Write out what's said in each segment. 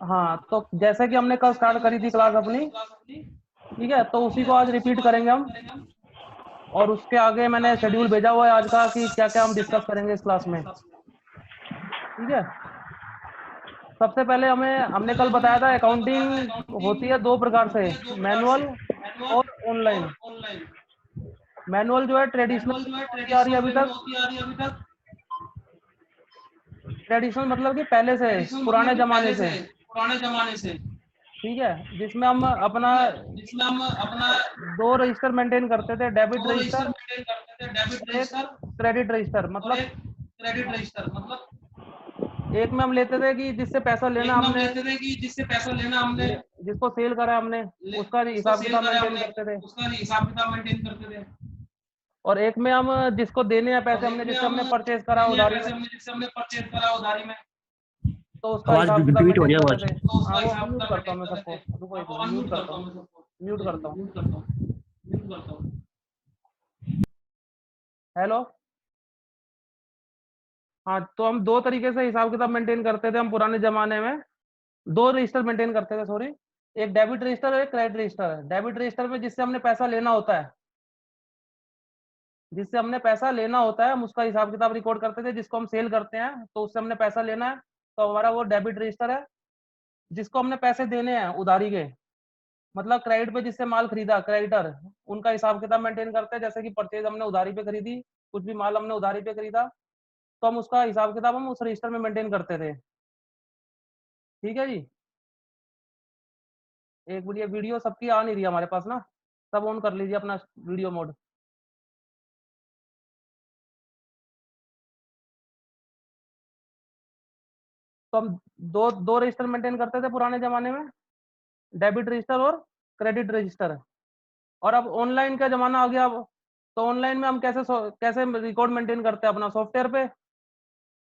हाँ, तो जैसे कि हमने कल स्टार्ट करी थी क्लास अपनी, ठीक है, तो उसी को आज रिपीट करेंगे हम। और उसके आगे मैंने शेड्यूल भेजा हुआ है आज का कि क्या क्या हम डिस्कस करेंगे इस क्लास में, ठीक है। सबसे पहले हमने कल बताया था अकाउंटिंग होती है दो प्रकार से, मैनुअल और ऑनलाइन। मैनुअल जो है ट्रेडिशनल होती आ रही है अभी तक। ट्रेडिशनल मतलब कि पहले से, पुराने जमाने से, ठीक है, जिसमें हम अपना दो रजिस्टर मेंटेन करते थे, डेबिट रजिस्टर और एक क्रेडिट रजिस्टर। मतलब एक में हम लेते थे कि जिससे पैसा लेना हमने, जिसको सेल करा हमने, उसका हिसाब किताब मेंटेन करते थे। और एक में हम जिसको देने हैं पैसे हमने, जिससे हमने परचेज करा उधारी में, तो उसका आवाज हिसाब किताब रिपीट हो मेंटेन रही है करते आवाज। थे। हाँ, वो म्यूट करता हूँ मैं सबको, रुको एक मिनट, म्यूट करता हूँ, म्यूट करता हूँ। हेलो। हाँ, तो हम दो तरीके से हिसाब किताब मेंटेन करते थे हम पुराने जमाने में। दो रजिस्टर मेंटेन करते थे, सॉरी। एक डेबिट रजिस्टर और एक क्रेडिट रजिस्टर है। डेबिट रजिस्टर में जिससे हमने पैसा लेना होता है, हम उसका हिसाब किताब रिकॉर्ड करते थे। जिसको हम सेल करते हैं तो उससे हमने पैसा लेना है, तो हमारा वो डेबिट रजिस्टर है। जिसको हमने पैसे देने हैं उधारी के, मतलब क्रेडिट पे जिससे माल खरीदा, क्रेडिटर, उनका हिसाब किताब मेंटेन करते हैं। जैसे कि परचेज हमने उधारी पे खरीदी, कुछ भी माल हमने उधारी पे खरीदा, तो हम उसका हिसाब किताब हम उस रजिस्टर में मेंटेन करते थे, ठीक है जी। एक मिनट, ये वीडियो सबकी आ नहीं रही हमारे पास ना, सब ऑन कर लीजिए अपना वीडियो मोड। तो हम दो दो रजिस्टर मेंटेन करते थे पुराने जमाने में, डेबिट रजिस्टर और क्रेडिट रजिस्टर। और अब ऑनलाइन का जमाना आ गया। अब तो ऑनलाइन में हम कैसे रिकॉर्ड मेंटेन करते हैं अपना सॉफ्टवेयर पे।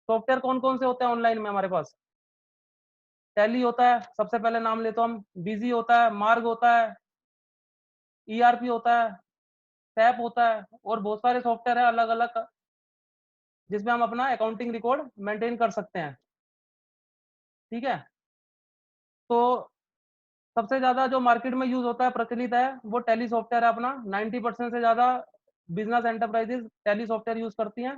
सॉफ्टवेयर कौन कौन से होते हैं ऑनलाइन में हमारे पास? टैली होता है, सबसे पहले नाम लेते हम। बिजी होता है, मार्ग होता है, ईआरपी होता है, सैप होता है, और बहुत सारे सॉफ्टवेयर है अलग अलग, जिसमें हम अपना अकाउंटिंग रिकॉर्ड मेंटेन कर सकते हैं, ठीक है। तो सबसे ज्यादा जो मार्केट में यूज होता है, प्रचलित है, वो टैली सॉफ्टवेयर है अपना। 90% से ज्यादा business enterprises tally software use करती हैं।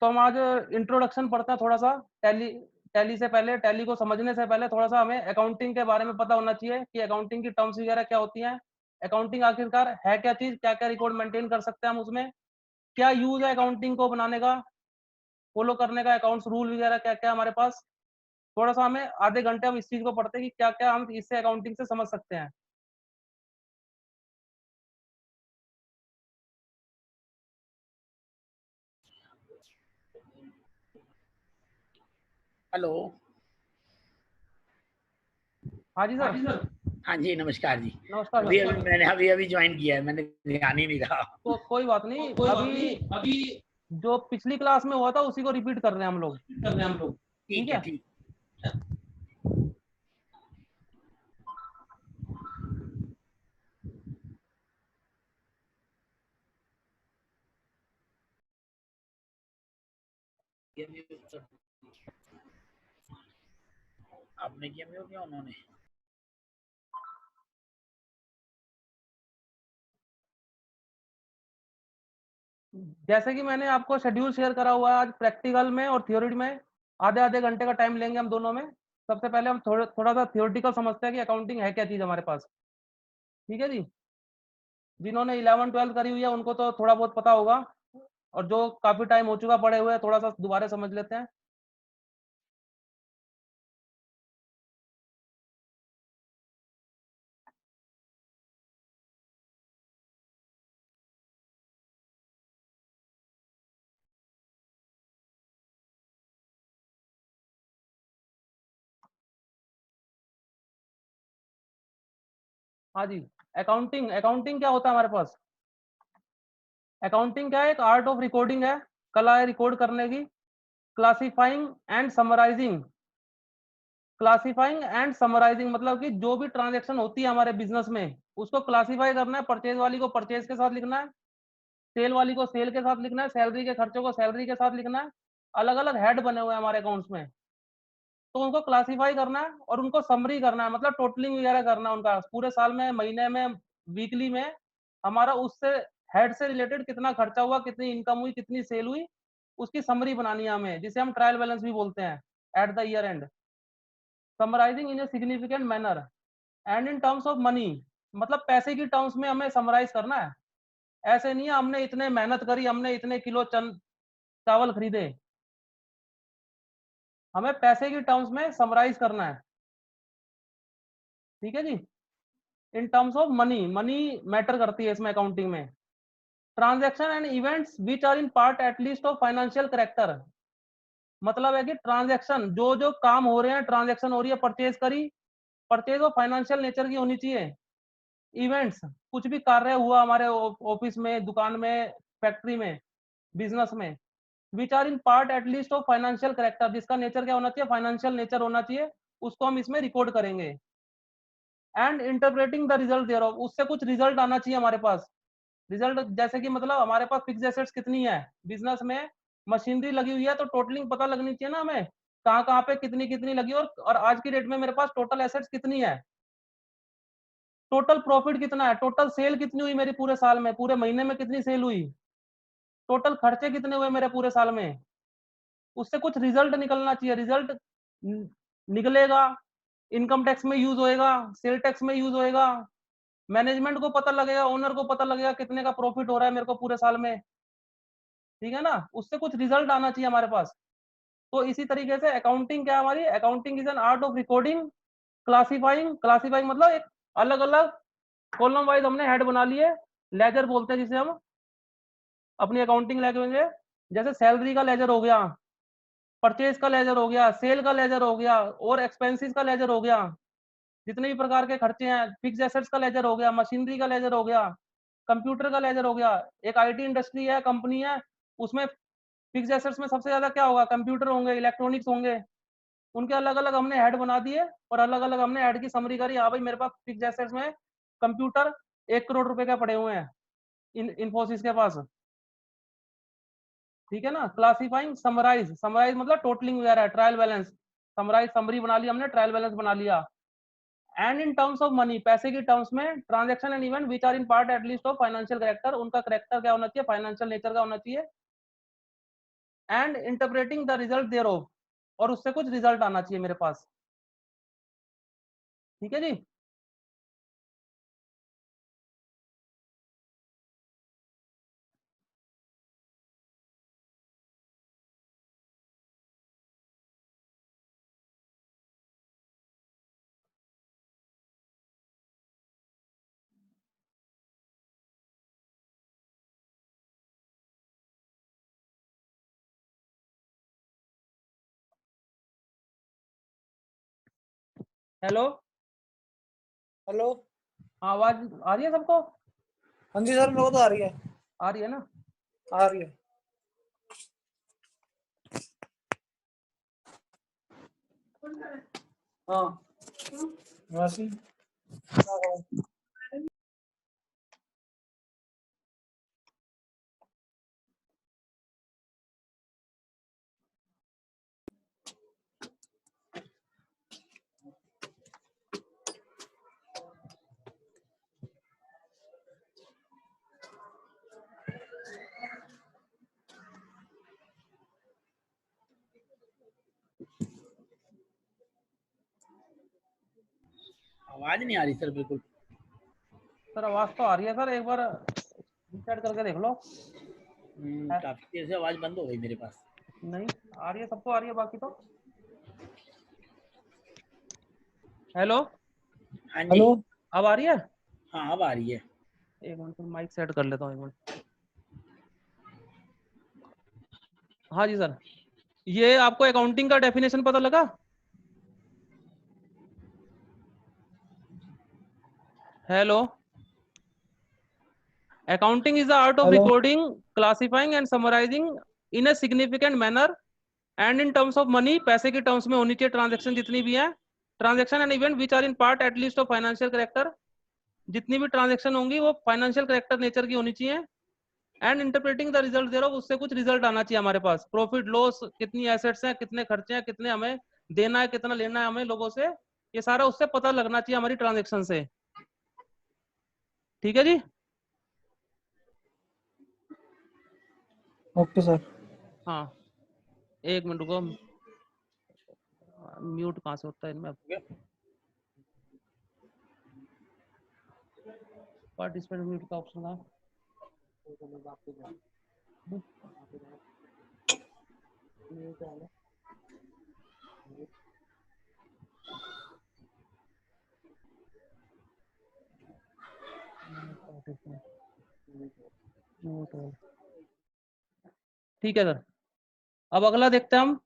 तो हम आज इंट्रोडक्शन पढ़ते हैं थोड़ा सा टैली। टैली से पहले, टैली को समझने से पहले थोड़ा सा हमें अकाउंटिंग के बारे में पता होना चाहिए कि अकाउंटिंग की टर्म्स वगैरह क्या होती हैं। अकाउंटिंग आखिरकार है क्या चीज, क्या क्या रिकॉर्ड मेंटेन कर सकते हैं हम उसमें, क्या यूज है अकाउंटिंग को बनाने का, फॉलो करने का, अकाउंट्स रूल वगैरह क्या क्या हमारे पास। थोड़ा सा हमें आधे घंटे हम इस चीज को पढ़ते हैं कि क्या क्या हम इससे अकाउंटिंग से समझ सकते हैं। हेलो। हाँ जी सर। हाँ जी, नमस्कार जी। नमस्कार अभी सर। अभी मैंने अभी ज्वाइन किया है, मैंने ध्यान ही नहीं रहा। तो कोई बात नहीं, अभी जो पिछली क्लास में हुआ था उसी को रिपीट कर रहे हैं हम लोग, ठीक ठीक है, है। ठीक। आपने किया म्यूट या उन्होंने? जैसे कि मैंने आपको शेड्यूल शेयर करा हुआ है, आज प्रैक्टिकल में और थ्योरी में आधे आधे घंटे का टाइम लेंगे हम दोनों में। सबसे पहले हम थोड़ा सा थियोरटिकल समझते हैं कि अकाउंटिंग है क्या चीज हमारे पास, ठीक है जी। जिन्होंने 11-12 करी हुई है उनको तो थोड़ा बहुत पता होगा, और जो काफी टाइम हो चुका पढ़े हुए, थोड़ा सा दोबारा समझ लेते हैं। हाँ जी। अकाउंटिंग अकाउंटिंग क्या होता है हमारे पास? अकाउंटिंग क्या है? एक आर्ट ऑफ रिकॉर्डिंग है, कला है रिकॉर्ड करने की। क्लासिफाइंग एंड समराइजिंग, मतलब कि जो भी ट्रांजैक्शन होती है हमारे बिजनेस में, उसको क्लासिफाई करना है। परचेज वाली को परचेज के साथ लिखना है, सेल वाली को सेल के साथ लिखना है, सैलरी के खर्चों को सैलरी के साथ लिखना है। अलग अलग हेड बने हुए हैं हमारे अकाउंट्स में, तो उनको क्लासिफाई करना है और उनको समरी करना है, मतलब टोटलिंग वगैरह करना है उनका पूरे साल में, महीने में, वीकली में, हमारा उससे हेड से रिलेटेड कितना खर्चा हुआ, कितनी इनकम हुई, कितनी सेल हुई, उसकी समरी बनानी है हमें, जिसे हम ट्रायल बैलेंस भी बोलते हैं at the year end, summarising in a significant manner and in terms of money, मतलब पैसे की टर्म्स में हमें समराइज करना है। ऐसे नहीं है हमने इतने मेहनत करी, हमने इतने किलो चावल खरीदे, हमें पैसे की टर्म्स में समराइज करना है। ठीक है जी। In terms of money, money matter करती है इसमें अकाउंटिंग में। Transaction and events which are in part at least of financial character, मतलब है कि ट्रांजैक्शन, जो जो काम हो रहे हैं, ट्रांजैक्शन हो रही है, परचेज करी, परचेज वो फाइनेंशियल नेचर की होनी चाहिए। इवेंट्स, कुछ भी कार्य हुआ हमारे ऑफिस में, दुकान में, फैक्ट्री में, बिजनेस में, which are in part at least of financial character, जिसका नेचर क्या होना चाहिए, फाइनेंशियल नेचर होना चाहिए, उसको हम इसमें रिकॉर्ड करेंगे। And interpreting the result thereof, उससे कुछ रिजल्ट आना चाहिए हमारे पास। रिजल्ट जैसे कि मतलब हमारे पास फिक्स एसेट्स कितनी है, बिजनेस में मशीनरी लगी हुई है, तो टोटलिंग पता लगनी चाहिए ना हमें, कहाँ कहाँ पे कितनी कितनी लगी, और आज की डेट में मेरे पास टोटल एसेट्स कितनी है, टोटल प्रॉफिट कितना है, टोटल सेल कितनी हुई मेरी पूरे साल में, पूरे महीने में कितनी सेल हुई, टोटल खर्चे कितने हुए मेरे पूरे साल में, उससे कुछ रिजल्ट निकलना चाहिए। रिजल्ट निकलेगा, इनकम टैक्स में यूज होएगा, सेल टैक्स में यूज होएगा, मैनेजमेंट को पता लगेगा, ओनर को पता लगेगा कितने का प्रॉफिट हो रहा है मेरे को पूरे साल में। ठीक है ना, उससे कुछ रिजल्ट आना चाहिए हमारे पास। तो इसी तरीके से अकाउंटिंग क्या है हमारी, accounting is an art of recording, classifying, classifying मतलब एक अलग अलग कॉलम वाइज हमने हेड बना लिए, लेजर बोलते हैं जिसे हम अपनी अकाउंटिंग लैंग्वेज में, जैसे सैलरी का लेजर हो गया, परचेज का लेजर हो गया, सेल का लेजर हो गया, और एक्सपेंसेस का लेजर हो गया, जितने भी प्रकार के खर्चे हैं, फिक्स एसेट्स का लेजर हो गया, मशीनरी का लेजर हो गया, कंप्यूटर का लेजर हो गया। एक आईटी इंडस्ट्री है, कंपनी है, उसमें फिक्स एसेट्स में सबसे ज्यादा क्या होगा, कंप्यूटर होंगे, इलेक्ट्रॉनिक्स होंगे, उनके अलग अलग हमने हेड बना दिए, और अलग अलग हमने हेड की समरी करी, हाँ भाई मेरे पास फिक्स एसेट्स में कंप्यूटर 1 करोड़ रुपए का पड़े हुए हैं इन्फोसिस के पास। ठीक है ना, क्लासीफाइंग, समराइज, समराइज मतलब टोटलिंग वगैरह, ट्रायल बैलेंस, समराइज समरी बना लिया हमने, ट्रायल बैलेंस बना लिया। And in terms of money, पैसे की टर्म्स में, transaction and event which are in part at least of financial character, उनका करेक्टर क्या होना चाहिए, फाइनेंशियल नेचर का होना चाहिए। And interpreting the result thereof, और उससे कुछ रिजल्ट आना चाहिए मेरे पास। ठीक है जी। Hello, hello. आवाज आ रही है सबको? हाँ जी सर, मेरे को तो आ रही है। आ रही है ना? आ रही है। हाँ वैसे ही। आवाज नहीं आ रही सर बिल्कुल। सर आवाज तो आ रही है सर, एक बार रिसेट करके देख लो। काफी देर से आवाज बंद हो गई मेरे पास। नहीं आ रही है, सबको आ रही है बाकी तो। हेलो, हाँ जी। हेलो। अब आ रही है? हाँ अब आ रही है। एक मिनट माइक सेट कर लेता हूँ, एक मिनट। हाँ जी सर, ये आपको अकाउंटिंग का डेफिनेशन पता लगा? Hello, accounting is the art of hello. recording, classifying and summarizing in a significant manner and in terms of money, पैसे की टर्म्स में होनी चाहिए ट्रांजैक्शन जितनी भी है, transaction and event which are in part at least of financial character, जितनी भी ट्रांजैक्शन होंगी वो फाइनेंशियल करेक्टर नेचर की होनी चाहिए। And interpreting the result thereof, उससे कुछ रिजल्ट आना चाहिए हमारे पास, प्रॉफिट लॉस, कितनी एसेट्स हैं, कितने खर्चे हैं, कितने हमें देना है कितना लेना है हमें लोगों से, ये सारा उससे पता लगना चाहिए हमारी ट्रांजेक्शन से। ठीक है जी। Okay sir. हाँ, एक मिनट रुको, म्यूट कहाँ से होता है इनमें? पार्टिसिपेंट म्यूट का ऑप्शन था। ठीक है सर, अब अगला देखते हैं हम।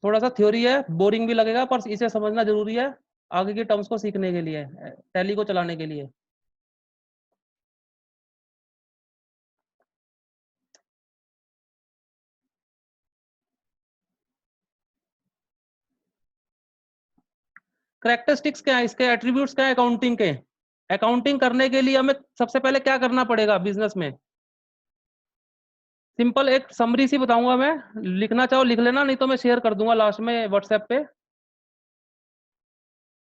थोड़ा सा थ्योरी है, बोरिंग भी लगेगा, पर इसे समझना जरूरी है आगे की टर्म्स को सीखने के लिए, टैली को चलाने के लिए। कैरेक्टरिस्टिक्स क्या है इसके, एट्रीब्यूट्स क्या है अकाउंटिंग के? अकाउंटिंग करने के लिए हमें सबसे पहले क्या करना पड़ेगा बिजनेस में? सिंपल एक समरी सी बताऊंगा मैं, लिखना चाहो लिख लेना, नहीं तो मैं शेयर कर दूंगा लास्ट में व्हाट्सएप पे।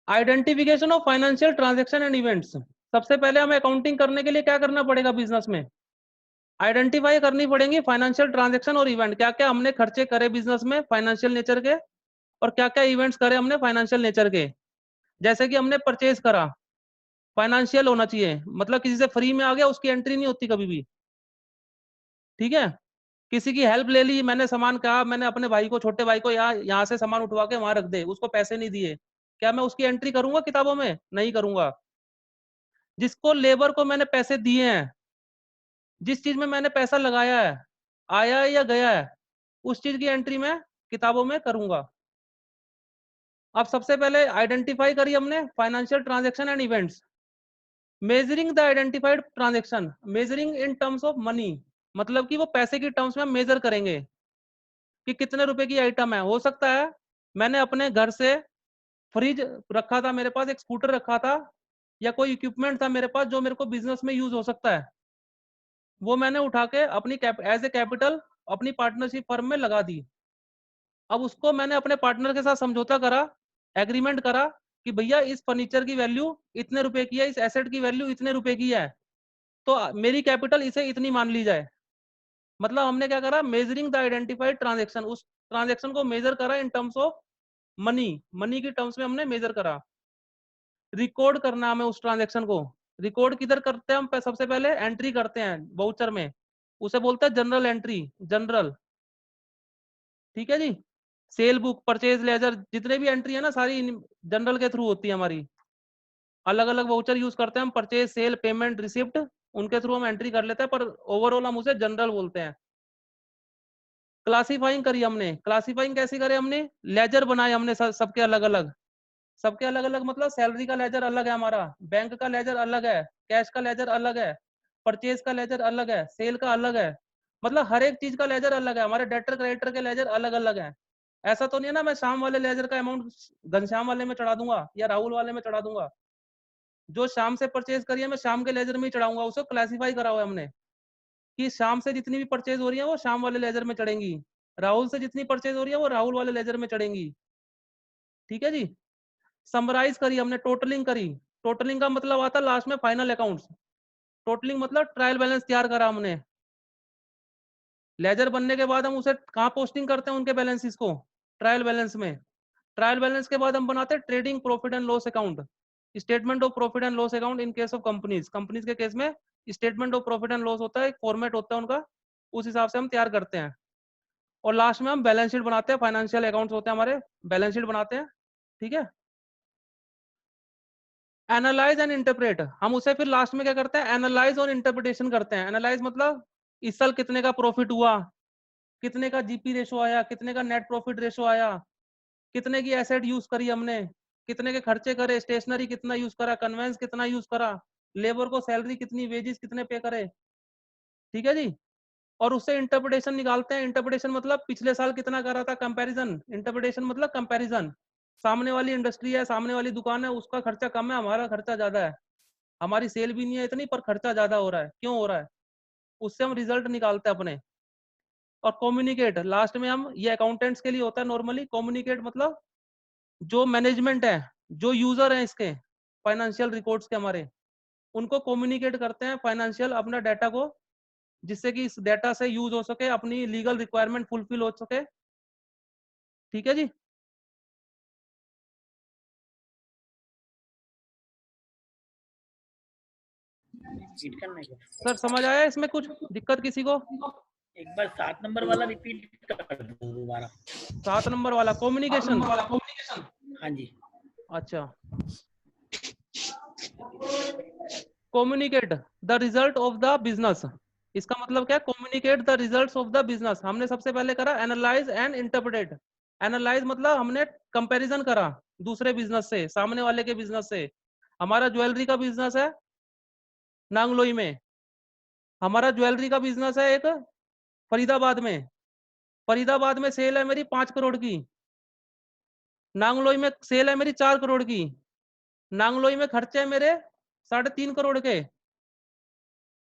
Identification of financial transaction and events. सबसे पहले हमें अकाउंटिंग करने के लिए क्या करना पड़ेगा बिजनेस में? आइडेंटिफाई करनी पड़ेंगी फाइनेंशियल ट्रांजैक्शन और इवेंट, क्या क्या हमने खर्चे करे बिजनेस में फाइनेंशियल नेचर के, और क्या क्या इवेंट्स करे हमने फाइनेंशियल नेचर के। जैसे कि हमने परचेज करा, फाइनेंशियल होना चाहिए, मतलब किसी से फ्री में आ गया उसकी एंट्री नहीं होती कभी भी। ठीक है, किसी की हेल्प ले ली, मैंने सामान कहा, मैंने अपने भाई को, छोटे भाई को यहाँ से सामान उठवा के वहां रख दे, उसको पैसे नहीं दिए, क्या मैं उसकी एंट्री करूंगा किताबों में? नहीं करूंगा। जिसको लेबर को मैंने पैसे दिए हैं, जिस चीज में मैंने पैसा लगाया है, आया है या गया है, उस चीज की एंट्री मैं किताबों में करूंगा। अब सबसे पहले आइडेंटिफाई करी हमने financial transaction and events. Measuring the identified transaction, measuring in terms of money, मतलब कि वो पैसे की टर्म्स में हम मेजर करेंगे कि कितने रुपए की आइटम है। हो सकता है मैंने अपने घर से फ्रिज रखा था, मेरे पास एक स्कूटर रखा था, या कोई इक्विपमेंट था मेरे पास जो मेरे को बिजनेस में यूज हो सकता है, वो मैंने उठा के अपनी एज ए कैपिटल अपनी पार्टनरशिप फर्म में लगा दी। अब उसको मैंने अपने पार्टनर के साथ समझौता करा, एग्रीमेंट करा कि भैया इस फर्नीचर की वैल्यू इतने रुपए की है, इस एसेट की वैल्यू इतने रुपए की है, तो मेरी कैपिटल इसे इतनी मान ली जाए। मतलब हमने क्या करा, मेजरिंग द आइडेंटिफाइड ट्रांजेक्शन, उस ट्रांजेक्शन को मेजर करा इन टर्म्स ऑफ मनी, मनी की टर्म्स में हमने मेजर करा। रिकॉर्ड करना हमें उस ट्रांजेक्शन को। रिकॉर्ड किधर करते हैं हम? सबसे पहले एंट्री करते हैं वाउचर में, उसे बोलते हैं जनरल एंट्री, जनरल। ठीक है जी। सेल बुक, परचेज लेजर, जितने भी एंट्री है ना सारी जनरल के थ्रू होती है हमारी। अलग अलग वाउचर यूज करते हैं हम, परचेज, सेल, पेमेंट, रिसिप्ट, उनके थ्रू हम एंट्री कर लेते हैं, पर ओवरऑल हम उसे जनरल बोलते हैं। क्लासिफाइंग करी हमने, क्लासिफाइंग कैसी करे हमने? लेजर बनाए हमने सबके अलग अलग, सबके अलग अलग, मतलब सैलरी का लेजर अलग है हमारा, बैंक का लेजर अलग है, कैश का लेजर अलग है, परचेज का लेजर अलग है, सेल का अलग है, मतलब हर एक चीज का लेजर अलग है। हमारे डेटर क्रेडिटर के लेजर अलग अलग है। ऐसा तो नहीं है ना मैं शाम वाले लेजर का अमाउंट घनश्याम वाले में चढ़ा दूंगा या राहुल वाले में चढ़ा दूंगा। जो शाम से परचेज करी है मैं शाम के लेजर में ही चढ़ाऊंगा, उसको क्लासीफाई करा हुआ है हमने कि शाम से जितनी भी परचेज हो रही है वो शाम वाले लेजर में चढ़ेंगी, राहुल से जितनी परचेज हो रही है वो राहुल वाले लेजर में चढ़ेंगी। ठीक है जी। समराइज करी हमने, टोटलिंग करी। टोटलिंग का मतलब आता है लास्ट में फाइनल अकाउंट्स। टोटलिंग मतलब ट्रायल बैलेंस तैयार करा हमने। लेजर बनने के बाद हम उसे कहाँ पोस्टिंग करते हैं, उनके बैलेंसेस को ट्रायल बैलेंस में। ट्रायल बैलेंस के बाद हम बनाते हैं trading profit and loss account, statement of profit and loss account in case of companies. Companies के केस में statement of profit and loss होता है, एक फॉर्मेट होता है उनका, उस हिसाब से हम तैयार करते हैं। और लास्ट में हम बैलेंस शीट बनाते हैं, फाइनेंशियल अकाउंट्स होते हैं हमारे, बैलेंस शीट बनाते हैं। ठीक है। एनालाइज एंड इंटरप्रेट, हम उसे फिर लास्ट में क्या करते हैं, एनालाइज और इंटरप्रिटेशन करते हैं। एनालाइज मतलब इस साल कितने का प्रॉफिट हुआ, कितने का जीपी रेशो आया, कितने का नेट प्रॉफिट रेशो आया, कितने की एसेट यूज करी हमने, कितने के खर्चे करे, स्टेशनरी कितना यूज करा, कन्वेंस कितना यूज करा, लेबर को सैलरी कितनी, वेजेस कितने पे करे। ठीक है जी। और उससे इंटरप्रिटेशन निकालते हैं। इंटरप्रिटेशन मतलब पिछले साल कितना कर रहा था, कंपैरिजन। इंटरप्रिटेशन मतलब कंपैरिजन, सामने वाली इंडस्ट्री है, सामने वाली दुकान है, उसका खर्चा कम है, हमारा खर्चा ज्यादा है, हमारी सेल भी नहीं है इतनी पर खर्चा ज्यादा हो रहा है, क्यों हो रहा है, उससे हम रिजल्ट निकालते हैं अपने। और कम्युनिकेट लास्ट में हम, ये अकाउंटेंट्स के लिए होता है नॉर्मली। कम्युनिकेट मतलब जो मैनेजमेंट है, जो यूजर है इसके फाइनेंशियल रिकॉर्ड्स के हमारे, उनको कम्युनिकेट करते हैं फाइनेंशियल अपना डाटा को, जिससे कि इस डाटा से यूज हो सके, अपनी लीगल रिक्वायरमेंट फुलफिल हो सके। ठीक है जी। रिपीट करना है क्या? सर समझ आया इसमें कुछ दिक्कत किसी को? एक बार 7 नंबर वाला रिपीट कर दो दोबारा। 7 नंबर वाला कम्युनिकेशन। हाँ जी। अच्छा, communicate the result of the business, इसका मतलब क्या है? Communicate the results of the business. हमने सबसे पहले करा एनालाइज एंड इंटरप्रेट। एनालाइज मतलब हमने कंपैरिजन करा दूसरे बिजनेस से, सामने वाले के बिजनेस से। हमारा ज्वेलरी का बिजनेस है नांगलोई में, हमारा ज्वेलरी का बिजनेस है एक फरीदाबाद में। फरीदाबाद में सेल है मेरी 5 करोड़ की, नांगलोई में सेल है मेरी 4 करोड़ की, नांगलोई में खर्चे है मेरे 3.5 करोड़ के,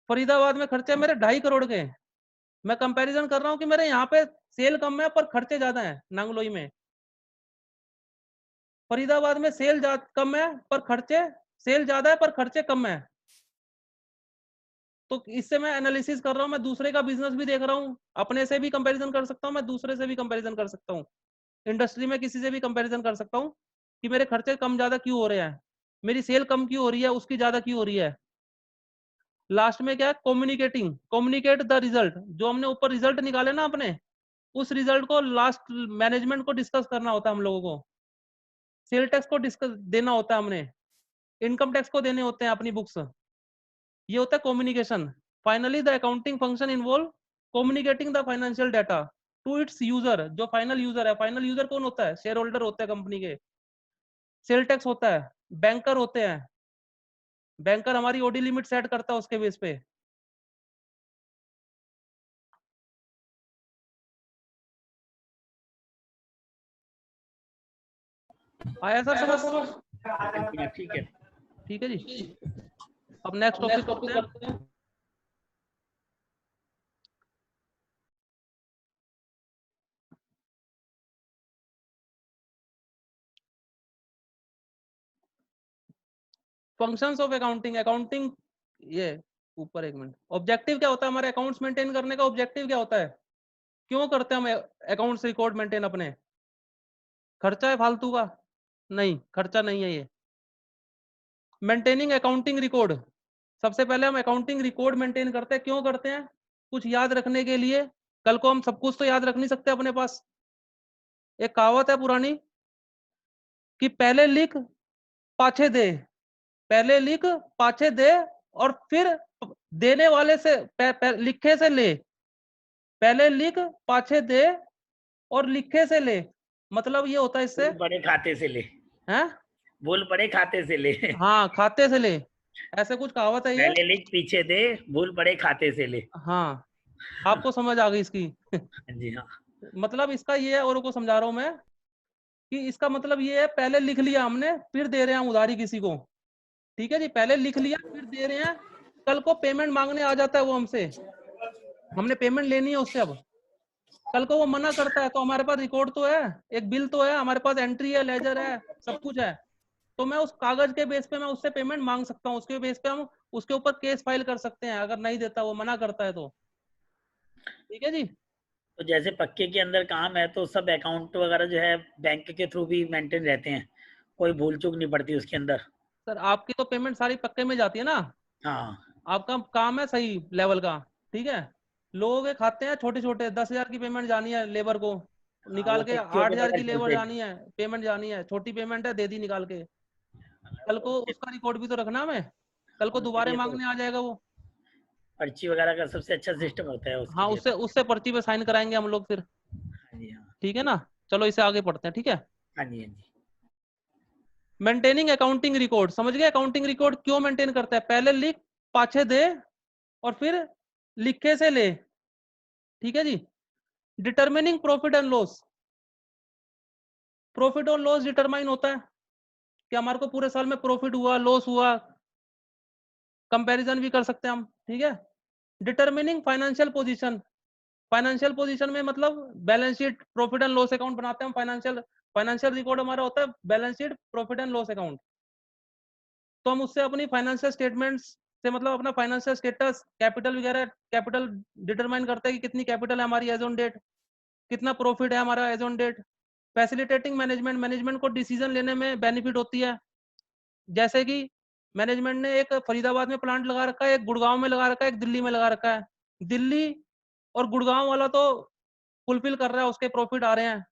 फरीदाबाद में खर्चे मेरे 2.5 करोड़ के। मैं कंपैरिजन कर रहा हूं कि मेरे यहाँ पे सेल कम है पर खर्चे ज्यादा हैं नांगलोई में, फरीदाबाद में कम है पर खर्चे, सेल ज्यादा है पर खर्चे कम है। तो इससे मैं एनालिसिस कर रहा हूँ, मैं दूसरे का बिजनेस भी देख रहा हूँ, अपने से भी कंपैरिजन कर सकता हूँ, मैं दूसरे से भी कंपैरिजन कर सकता हूँ, इंडस्ट्री में किसी से भी कंपैरिजन कर सकता हूँ कि मेरे खर्चे कम ज्यादा क्यों हो रहे हैं, मेरी सेल कम क्यों हो रही है, उसकी ज्यादा क्यों हो रही है। लास्ट में क्या है? Communicating, communicate the result. जो हमने ऊपर रिजल्ट निकाले ना अपने, उस रिजल्ट को लास्ट मैनेजमेंट को डिस्कस करना होता है हम लोगों को, सेल टैक्स को डिस्कस देना होता है हमने, इनकम टैक्स को देने होते हैं अपनी बुक्स। ये होता है communication. Finally the accounting function involve communicating the financial data to its user. जो फाइनल यूजर है, फाइनल यूजर कौन होता है? शेयर होल्डर होते हैं कंपनी के, सेल टैक्स होता है, बैंकर होते हैं, बैंकर हमारी ओडी लिमिट सेट करता है उसके बेस पे। आया सर समझ? ठीक है। ठीक है जी। अब नेक्स्ट टॉपिक करते हैं। Functions of accounting. अकाउंटिंग, ये ऊपर एक मिनट, ऑब्जेक्टिव क्या होता है हमारे अकाउंट्स मेंटेन करने का? ऑब्जेक्टिव क्या होता है? क्यों करते हैं हम अकाउंट्स रिकॉर्ड मेंटेन अपने? खर्चा है फालतू का? नहीं, खर्चा नहीं है ये। मेंटेनिंग अकाउंटिंग रिकॉर्ड, सबसे पहले हम अकाउंटिंग रिकॉर्ड मेंटेन करते हैं। क्यों करते हैं? कुछ याद रखने के लिए। कल को हम सब कुछ तो याद रख नहीं सकते अपने पास। एक कहावत है पुरानी कि पहले लिख पाछे दे, पहले लिख पाछे दे और फिर देने वाले से लिखे से ले। पहले लिख पाछे दे और लिखे से ले, मतलब ये होता है इससे, भूल पड़े खाते से ले। हैं? भूल पड़े खाते से ले। हाँ, खाते से ले, ऐसे कुछ कहावत है ये। पहले लिख पीछे दे, भूल पड़े खाते से ले। हाँ, आपको समझ आ गई इसकी? हाँ जी हाँ। मतलब इसका ये है, औरों को समझा रहा हूं मैं, कि इसका मतलब ये है पहले लिख लिया हमने फिर दे रहे हैं हम उधारी किसी को। ठीक है जी, पहले लिख लिया फिर दे रहे हैं, कल को पेमेंट मांगने आ जाता है वो हमसे, हमने पेमेंट लेनी है उससे, अब कल को वो मना करता है तो हमारे पास रिकॉर्ड तो है, एक बिल तो है हमारे पास, एंट्री है, लेजर है, सब कुछ है। तो मैं उस कागज के बेस पे मैं उससे पेमेंट मांग सकता हूँ, उसके बेस पे हम उसके ऊपर केस फाइल कर सकते हैं अगर नहीं देता, वो मना करता है तो। ठीक है जी। तो जैसे पक्के के अंदर काम है तो सब अकाउंट वगैरह जो है बैंक के थ्रू भी मेंटेन रहते हैं, कोई भूल चूक नहीं पड़ती उसके अंदर। सर आपकी तो पेमेंट सारी पक्के में जाती है ना, हाँ। आपका काम है सही लेवल का। ठीक है, लोगों के खाते हैं छोटे छोटे, 10,000 की पेमेंट जानी है लेबर को, हाँ निकाल वो के पक्के ऊपर 8,000 अगर की लेबर चलते जानी है, पेमेंट जानी है, छोटी पेमेंट है, दे दी निकाल के। कल को उसका रिकॉर्ड भी तो रखना हमें, कल को उसके दोबारा लिए तो मांगने आ जाएगा वो। पर्ची वगैरह का सबसे अच्छा सिस्टम होता है उसके हाँ, लिए उससे तो। उससे पर्ची पे साइन कराएंगे हम लोग फिर। हाँ जी हाँ। ठीक है ना, चलो इसे आगे पढ़ते हैं। ठीक है, हाँ जी हाँ जी। मेंटेनिंग अकाउंटिंग रिकॉर्ड, समझ गए? अकाउंटिंग रिकॉर्ड क्यों मेंटेन करता है? पहले लिख पाछे दे और फिर लिखे से ले। ठीक है जी। Determining profit and loss, profit और लॉस डिटरमाइन होता है कि हमारे को पूरे साल में प्रॉफिट हुआ लॉस हुआ, कंपैरिजन भी कर सकते हैं हम। ठीक है। Determining financial position, financial position में मतलब balance sheet, profit and loss account बनाते हैं हम। फाइनेंशियल रिकॉर्ड हमारा होता है balance sheet, profit and loss account. तो हम उससे अपनी फाइनेंशियल स्टेटमेंट्स से मतलब अपना फाइनेंशियल स्टेटस, कैपिटल वगैरह, कैपिटल डिटरमाइन करते हैं कि कितनी कैपिटल है हमारी एज ऑन डेट, कितना प्रॉफिट है हमारा as on date. Facilitating management, management को डिसीजन लेने में बेनिफिट होती है। जैसे कि मैनेजमेंट ने एक फरीदाबाद में प्लांट लगा रखा है, एक गुड़गांव में लगा रखा है, एक दिल्ली में लगा रखा है। दिल्ली और गुड़गांव वाला तो फुलफिल कर रहा है, उसके प्रॉफिट आ रहे हैं।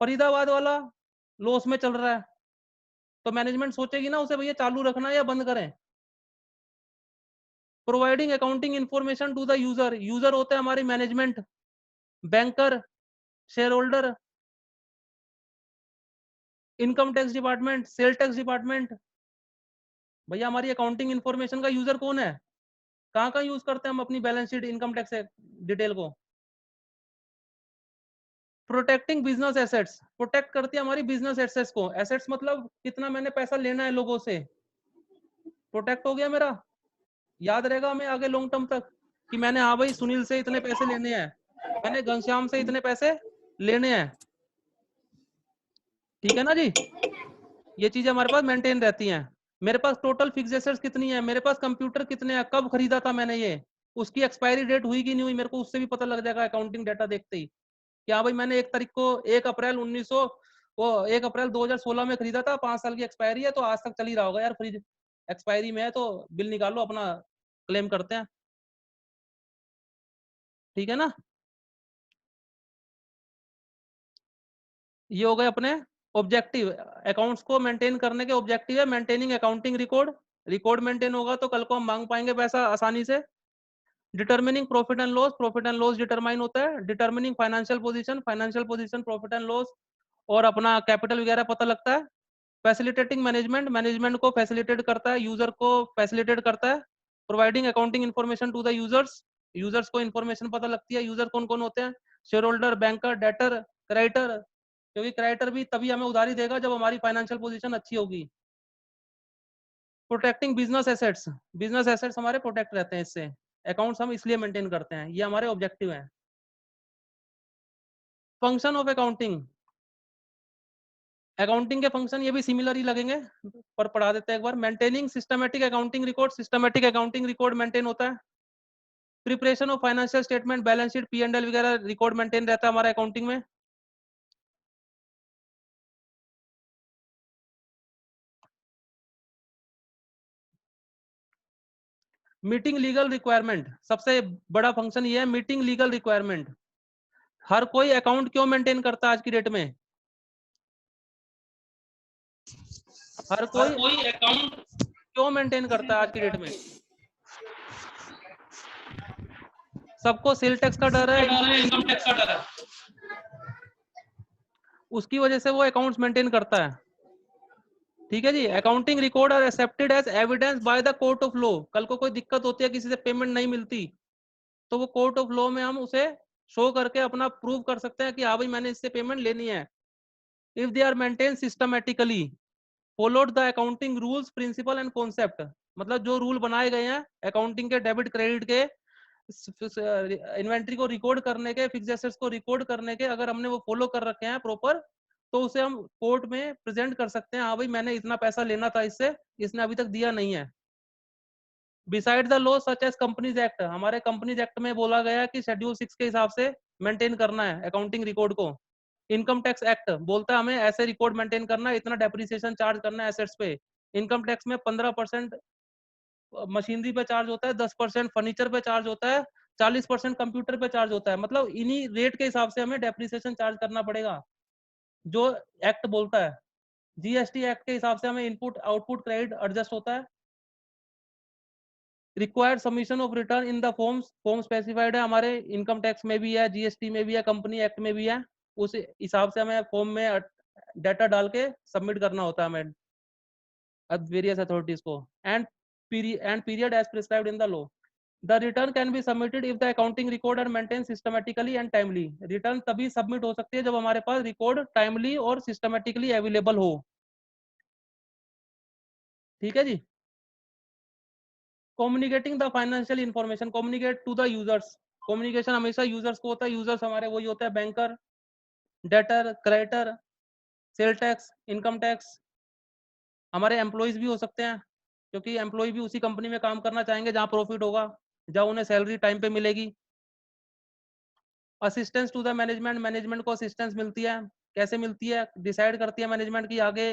फरीदाबाद वाला लॉस में चल रहा है, तो मैनेजमेंट सोचेगी ना उसे भैया चालू रखना है या बंद करें। Providing accounting information to the user, user होते हैं हमारी management, banker, share holder, income tax department, sale tax department. भैया हमारी अकाउंटिंग इन्फॉर्मेशन का यूजर कौन है, कहाँ कहाँ यूज करते हैं हम अपनी balance sheet, income tax detail को। प्रोटेक्टिंग बिजनेस एसेट्स, प्रोटेक्ट करती है हमारी बिजनेस एसेट्स को। एसेट्स मतलब कितना मैंने पैसा लेना है लोगों से, प्रोटेक्ट हो गया मेरा, याद रहेगा हमें आगे लॉन्ग टर्म तक कि मैंने, हाँ भाई सुनील से इतने पैसे लेने हैं, मैंने घनश्याम से इतने पैसे लेने हैं। ठीक है ना जी, ये चीजें हमारे पास मेंटेन रहती हैं। मेरे पास टोटल फिक्स एसेट्स कितनी है, मेरे पास कंप्यूटर कितने हैं, कब खरीदा था मैंने ये, उसकी एक्सपायरी डेट हुई कि नहीं हुई, मेरे को उससे भी पता लग जाएगा अकाउंटिंग डाटा देखते ही। क्या भाई मैंने 1 तारीख को 1 अप्रैल 2016 में खरीदा था, 5 साल की एक्सपायरी है, तो आज तक चल ही रहा होगा यार, फ्रिज एक्सपायरी में है तो बिल निकालो अपना, क्लेम करते हैं। ठीक है ना, ये हो गए अपने ऑब्जेक्टिव। अकाउंट्स को मेंटेन करने के ऑब्जेक्टिव है maintaining accounting record, record maintain होगा तो कल को हम मांग पाएंगे पैसा आसानी से। Determining profit and loss, profit and loss determine होता है। Determining financial position, financial position, profit and loss और अपना कैपिटल वगैरह पता लगता है। फैसिलिटेटिंग मैनेजमेंट, मैनेजमेंट को फैसिलिटेट करता है, यूजर को फैसिलिटेट करता है। Providing accounting information to the users, users को इन्फॉर्मेशन पता लगती है, यूजर कौन कौन होते हैं, share holder, banker, debtor, creditor, क्योंकि क्रेडिटर भी तभी हमें उधारी देगा जब हमारी फाइनेंशियल पोजीशन अच्छी होगी। Protecting business assets, business assets हमारे प्रोटेक्ट रहते हैं इससे, अकाउंट्स हम इसलिए मेंटेन करते हैं, ये हमारे ऑब्जेक्टिव हैं। फंक्शन ऑफ अकाउंटिंग, अकाउंटिंग के फंक्शन ये भी सिमिलर ही लगेंगे पर पढ़ा देते हैं एक बार। Maintaining systematic accounting record, systematic accounting record maintain होता है। Preparation of financial statement, balance sheet, P and L वगैरह रिकॉर्ड मेंटेन रहता है हमारे अकाउंटिंग में। मीटिंग लीगल रिक्वायरमेंट, सबसे बड़ा फंक्शन ये है मीटिंग लीगल रिक्वायरमेंट। हर कोई अकाउंट क्यों मेंटेन करता है आज की डेट में, हर कोई अकाउंट क्यों मेंटेन करता है आज की डेट में, सबको सेल टैक्स का डर है, इनकम टैक्स का डर है, उसकी वजह से वो अकाउंट्स मेंटेन करता है। ठीक है जी, accounting record are accepted as evidence by the court of law. कल को कोई दिक्कत होती है, किसी से पेमेंट नहीं मिलती, तो वो कोर्ट ऑफ लॉ में हम उसे शो करके अपना प्रूव कर सकते हैं कि हाँ भाई मैंने इससे पेमेंट लेनी है। If they are maintain systematically, followed the accounting rules, principle and concept, मतलब जो रूल बनाए गए हैं अकाउंटिंग के, डेबिट क्रेडिट के, इन्वेंट्री को रिकॉर्ड करने के, फिक्स्ड एसेट्स को रिकॉर्ड करने के, अगर हमने वो फॉलो कर रखे हैं प्रॉपर, तो उसे हम कोर्ट में प्रेजेंट कर सकते हैं, हाँ भाई मैंने इतना पैसा लेना था इससे, इसने अभी तक दिया नहीं है। Beside the law such as companies act, हमारे कंपनीज एक्ट में बोला गया है कि शेड्यूल 6 के हिसाब से मेंटेन करना है अकाउंटिंग रिकॉर्ड को। इनकम टैक्स एक्ट बोलता है हमें ऐसे रिकॉर्ड मेंटेन करना है, इतना डेप्रिसिएशन चार्ज करना है एसेट्स पे। इनकम टैक्स में 15% मशीनरी पे चार्ज होता है, 10% फर्नीचर पे चार्ज होता है, 40% कंप्यूटर पे चार्ज होता है। मतलब इन्हीं रेट के हिसाब से हमें डेप्रिसिएशन चार्ज करना पड़ेगा जो एक्ट बोलता है। जीएसटी एक्ट के हिसाब से हमें इनपुट आउटपुट क्रेडिट एडजस्ट होता है। Required submission of return in the forms, form specified है हमारे इनकम टैक्स में भी है, जीएसटी में भी है, कंपनी एक्ट में भी है, उस हिसाब से हमें फॉर्म में डाटा डाल के सबमिट करना होता है हमें वेरियस अथॉरिटीज को। And period as prescribed in the law. The return can be submitted if the accounting record are maintained systematically and timely. Return तभी सबमिट हो सकती है जब हमारे पास रिकॉर्ड टाइमली और सिस्टमेटिकली अवेलेबल हो। ठीक है जी। Communicating the financial information, communicate to the users, communication हमेशा यूजर्स को होता है, यूजर्स हमारे वही होते हैं banker, debtor, creditor, sale tax, income tax. हमारे एम्प्लॉयज भी हो सकते हैं, क्योंकि एम्प्लॉय भी उसी कंपनी में काम करना चाहेंगे जहां प्रॉफिट होगा, जहां उन्हें सैलरी टाइम पे मिलेगी। Assistance to the management, management को असिस्टेंस मिलती है। कैसे मिलती है? डिसाइड करती है मैनेजमेंट की आगे